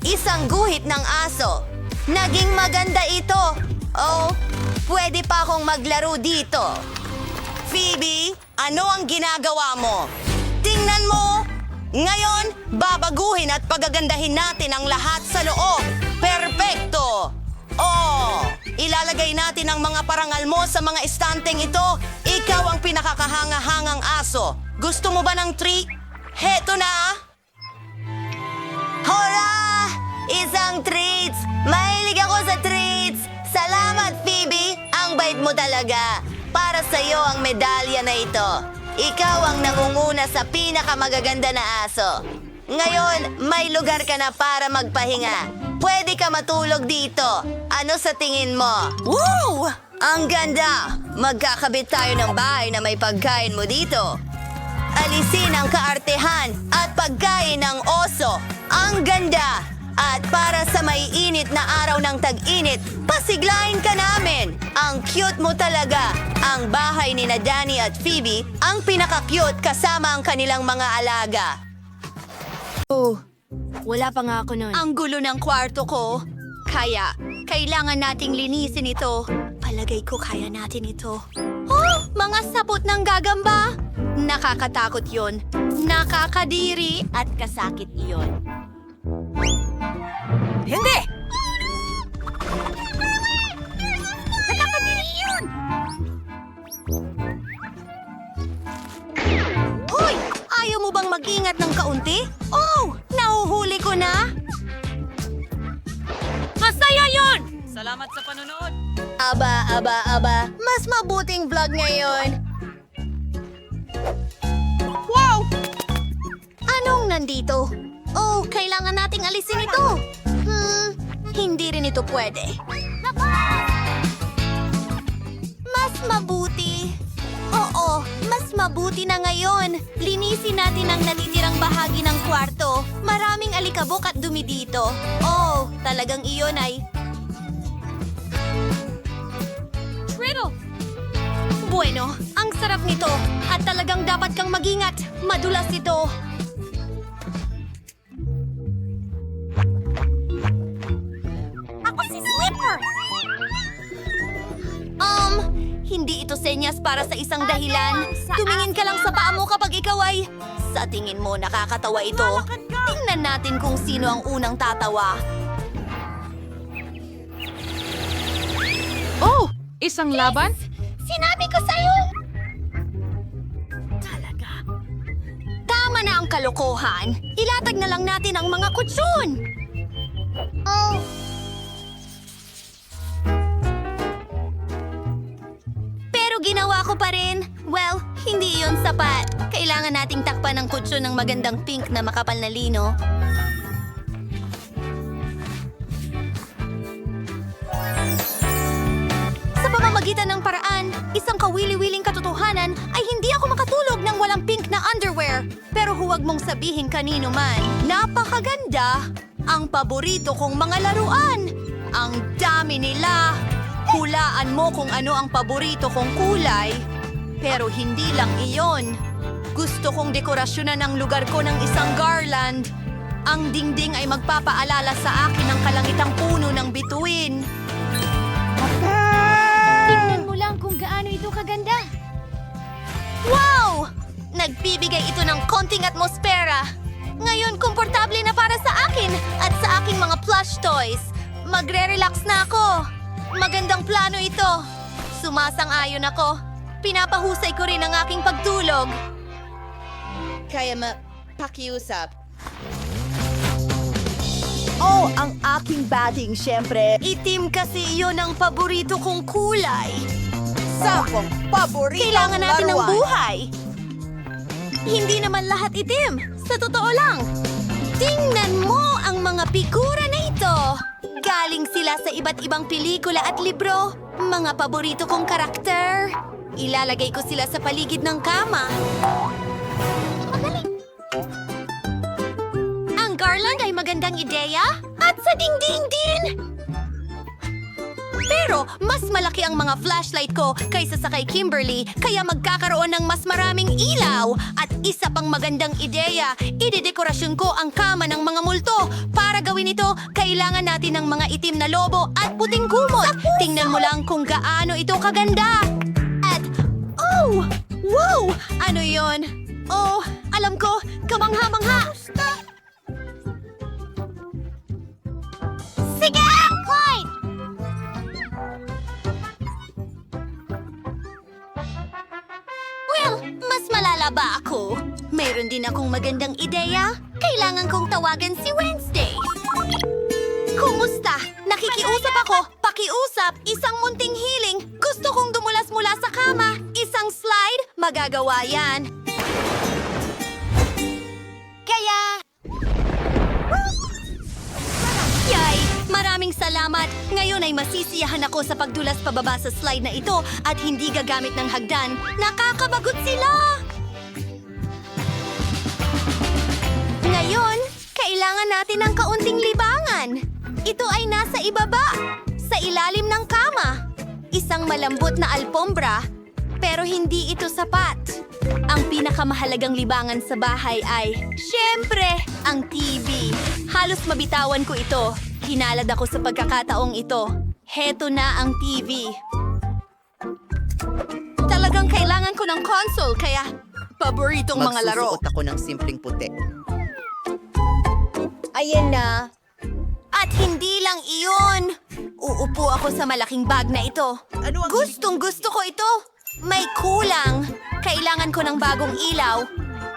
Isang guhit ng aso. Naging maganda ito. Oh, pwede pa akong maglaro dito. Phoebe, ano ang ginagawa mo? Tingnan mo! Ngayon, babaguhin at pagagandahin natin ang lahat sa loob. Perpekto! Oh, ilalagay natin ang mga parangal mo sa mga estanteng ito. Ikaw ang pinakakahanga-hangang aso. Gusto mo ba ng treat? Heto na! Hora! Isang treats! Mahilig ako sa treats! Salamat, Phoebe! Ang bait mo talaga. Para sa'yo ang medalya na ito. Ikaw ang nangunguna sa pinakamagaganda na aso. Ngayon, may lugar ka na para magpahinga. Pwede ka matulog dito. Ano sa tingin mo? Woo! Ang ganda! Magkakabit tayo ng bahay na may pagkain mo dito. Alisin ang kaartehan at pagkain ng oso. Ang ganda! At para sa may init na araw ng tag-init, pasiglahin ka namin. Ang cute mo talaga. Ang bahay ni na Danny at Phoebe ang pinaka-cute kasama ang kanilang mga alaga. Oh, wala pa nga ako nun. Ang gulo ng kwarto ko. Kaya, kailangan nating linisin ito. Palagay ko kaya natin ito. Oh, mga sapot ng gagamba! Nakakatakot yon. Nakakadiri at kasakit iyon. Hindi! Nakakadiri yun! Hoy! Ayaw mo bang mag-ingat ng kaunti? Oh! Nahuhuli ko na! Masaya yun! Salamat sa panonood. Aba. Mas mabuting vlog ngayon. Wow! Anong nandito? Oh, kailangan nating alisin ito. Hindi rin ito pwede. Mas mabuti. Oo, mas mabuti na ngayon. Linisin natin ang natitirang bahagi ng kwarto. Maraming alikabok at dumi dito. Oh, talagang iyon ay... Triddle! Bueno, ang sarap nito. At talagang dapat kang mag-ingat. Madulas ito. Ako si Slipper! Hindi ito senyas para sa isang dahilan. Tumingin ka lang sa paa mo kapag ikaw ay... Sa tingin mo, nakakatawa ito. Tingnan natin kung sino ang unang tatawa. Oh! Isang laban? Sinabi ko sa'yo! Talaga. Tama na ang kalokohan. Ilatag na lang natin ang mga kutsyon. Oh. Pero ginawa ko pa rin. Well, hindi iyon sapat. Kailangan nating takpan ng kutsyon ng magandang pink na makapal na lino. Sa pamamagitan ng paraan, isang kawili-wiling katotohanan ay hindi ako makatulog ng walang pink na underwear. Pero huwag mong sabihin kanino man. Napakaganda! Ang paborito kong mga laruan! Ang dami nila! Hulaan mo kung ano ang paborito kong kulay. Pero hindi lang iyon. Gusto kong dekorasyonan ang lugar ko ng isang garland. Ang dingding ay magpapaalala sa akin ng kalangitang puno ng bituin. Tingnan mo lang kung gaano ito kaganda. Wow! Nagbibigay ito ng konting atmosfera. Ngayon, komportable na para sa akin at sa aking mga plush toys. Magre-relax na ako. Magandang plano ito. Sumasang-ayon ako. Pinapahusay ko rin ang aking pagtulog. Kaya pakiusap. Oh, ang aking batting, syempre. Itim kasi iyon ang paborito kong kulay. Sakong paborito. Kailangan natin ng buhay. Hindi naman lahat itim. Sa totoo lang. Tingnan mo ang mga figura na ito. Galing sila sa iba't ibang pelikula at libro. Mga paborito kong karakter. Ilalagay ko sila sa paligid ng kama. Magaling. Ang garland ay magandang ideya at sa dingding din. Pero mas malaki ang mga flashlight ko kaysa sa kay Kimberly, kaya magkakaroon ng mas maraming ilaw. At isa pang magandang ideya, idedekorasyon ko ang kama ng mga multo. Para gawin ito, kailangan natin ng mga itim na lobo at puting kumot. Tingnan mo lang kung gaano ito kaganda. At, oh! Wow! Ano yon? Oh, alam ko, kamangha-mangha! Sige! Clyde! Well, mas malala ba ako? Mayroon din akong magandang ideya. Kailangan kong tawagan si Wednesday. Kumusta? Nakikiusap ako. Pakiusap. Isang munting hiling. Gusto kong dumulas mula sa kama. Isang slide. Magagawa yan. Kaya... Yay! Maraming salamat. Ngayon ay masisiyahan ako sa pagdulas pababa sa slide na ito at hindi gagamit ng hagdan. Nakakabagot sila! Ngayon, kailangan natin ng kaunting libangan. Ito ay nasa ibaba, sa ilalim ng kama. Isang malambot na alpombra, pero hindi ito sapat. Ang pinakamahalagang libangan sa bahay ay, syempre, ang TV. Halos mabitawan ko ito. Hinalad ako sa pagkakataong ito. Heto na ang TV. Talagang kailangan ko ng console, kaya paboritong mga laro. Magsusuot ako ng simpleng puti. Ayan na. At hindi lang iyon. Uupo ako sa malaking bag na ito. Gustong-gusto ko ito. May kulang. Kailangan ko ng bagong ilaw.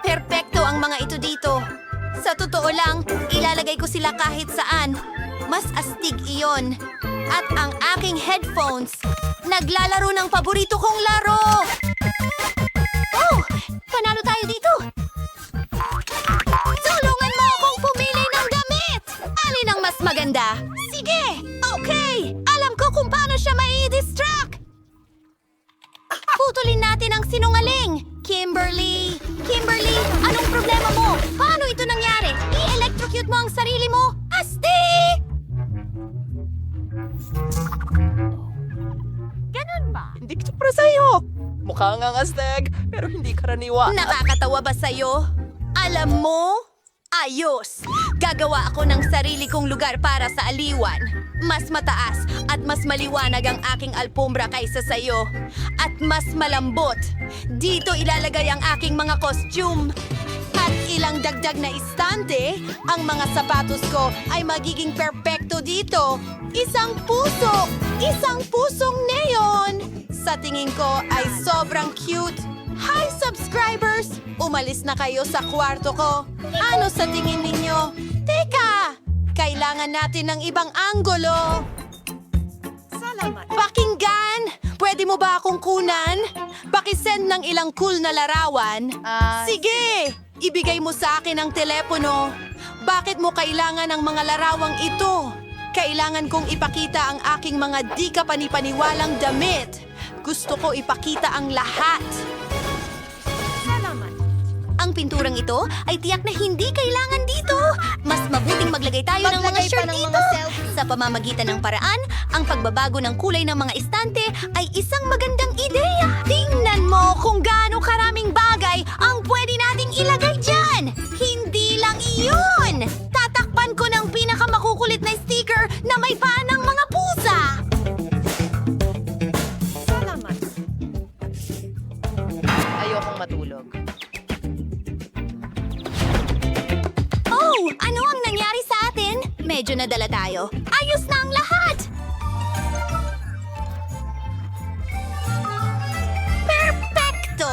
Perpekto ang mga ito dito. Sa totoo lang, ilalagay ko sila kahit saan. Mas astig iyon. At ang aking headphones, naglalaro ng paborito kong laro. Oh! Panalo tayo dito. Tulungan mo akong pumili ng damit! Alin ang mas maganda? Sige! Okay! Alam ko kung paano siya mai-distract! Putulin natin ang sinungaling! Kimberly! Kimberly! Anong problema mo? Paano ito nangyari? I-electrocute mo ang sarili mo? Asti! Ganun ba? Hindi kita para sa'yo. Mukha nga astig, pero hindi karaniwa. Nakakatawa ba sa'yo? Alam mo? Ayos! Gagawa ako ng sarili kong lugar para sa aliwan. Mas mataas at mas maliwanag ang aking alpombra kaysa sa'yo. At mas malambot. Dito ilalagay ang aking mga costume. At ilang dagdag na istante, ang mga sapatos ko ay magiging perpekto dito. Isang puso! Isang pusong neon! Sa tingin ko ay sobrang cute. Hi, subscribers! Umalis na kayo sa kwarto ko. Ano sa tingin ninyo? Teka! Kailangan natin ng ibang angulo. Salamat. Pakinggan! Pwede mo ba akong kunan? Pakisend ng ilang cool na larawan. Sige! Ibigay mo sa akin ang telepono. Bakit mo kailangan ng mga larawang ito? Kailangan kong ipakita ang aking mga di kapanipaniwalang damit. Gusto ko ipakita ang lahat. Ang pinturang ito ay tiyak na hindi kailangan dito. Mas mabuting maglagay tayo ng mga shirt dito. Sa pamamagitan ng paraan, ang pagbabago ng kulay ng mga estante ay isang magandang ideya. Tingnan mo kung gaano karaming bagay ang pwede nating ilagay dyan. Hindi lang iyon. Tatakpan ko ng pinakamakukulit na sticker na may paa ng mga pusa. Ayokong matulog. Oh, ano ang nangyari sa atin? Medyo nadala tayo. Ayos na ang lahat! Perfecto!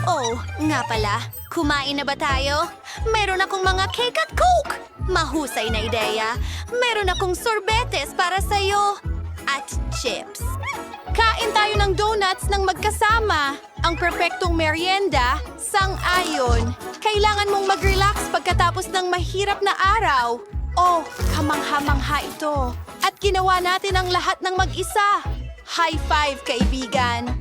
Oh, nga pala. Kumain na ba tayo? Meron akong mga cake at coke! Mahusay na ideya. Meron akong sorbetes para sa'yo. At chips. Kain tayo ng donuts ng magkasama. Ang perpektong merienda, sang-ayon. Kailangan mong mag-relax pagkatapos ng mahirap na araw. Oh, kamangha-mangha ito. At ginawa natin ang lahat ng mag-isa. High five, kaibigan.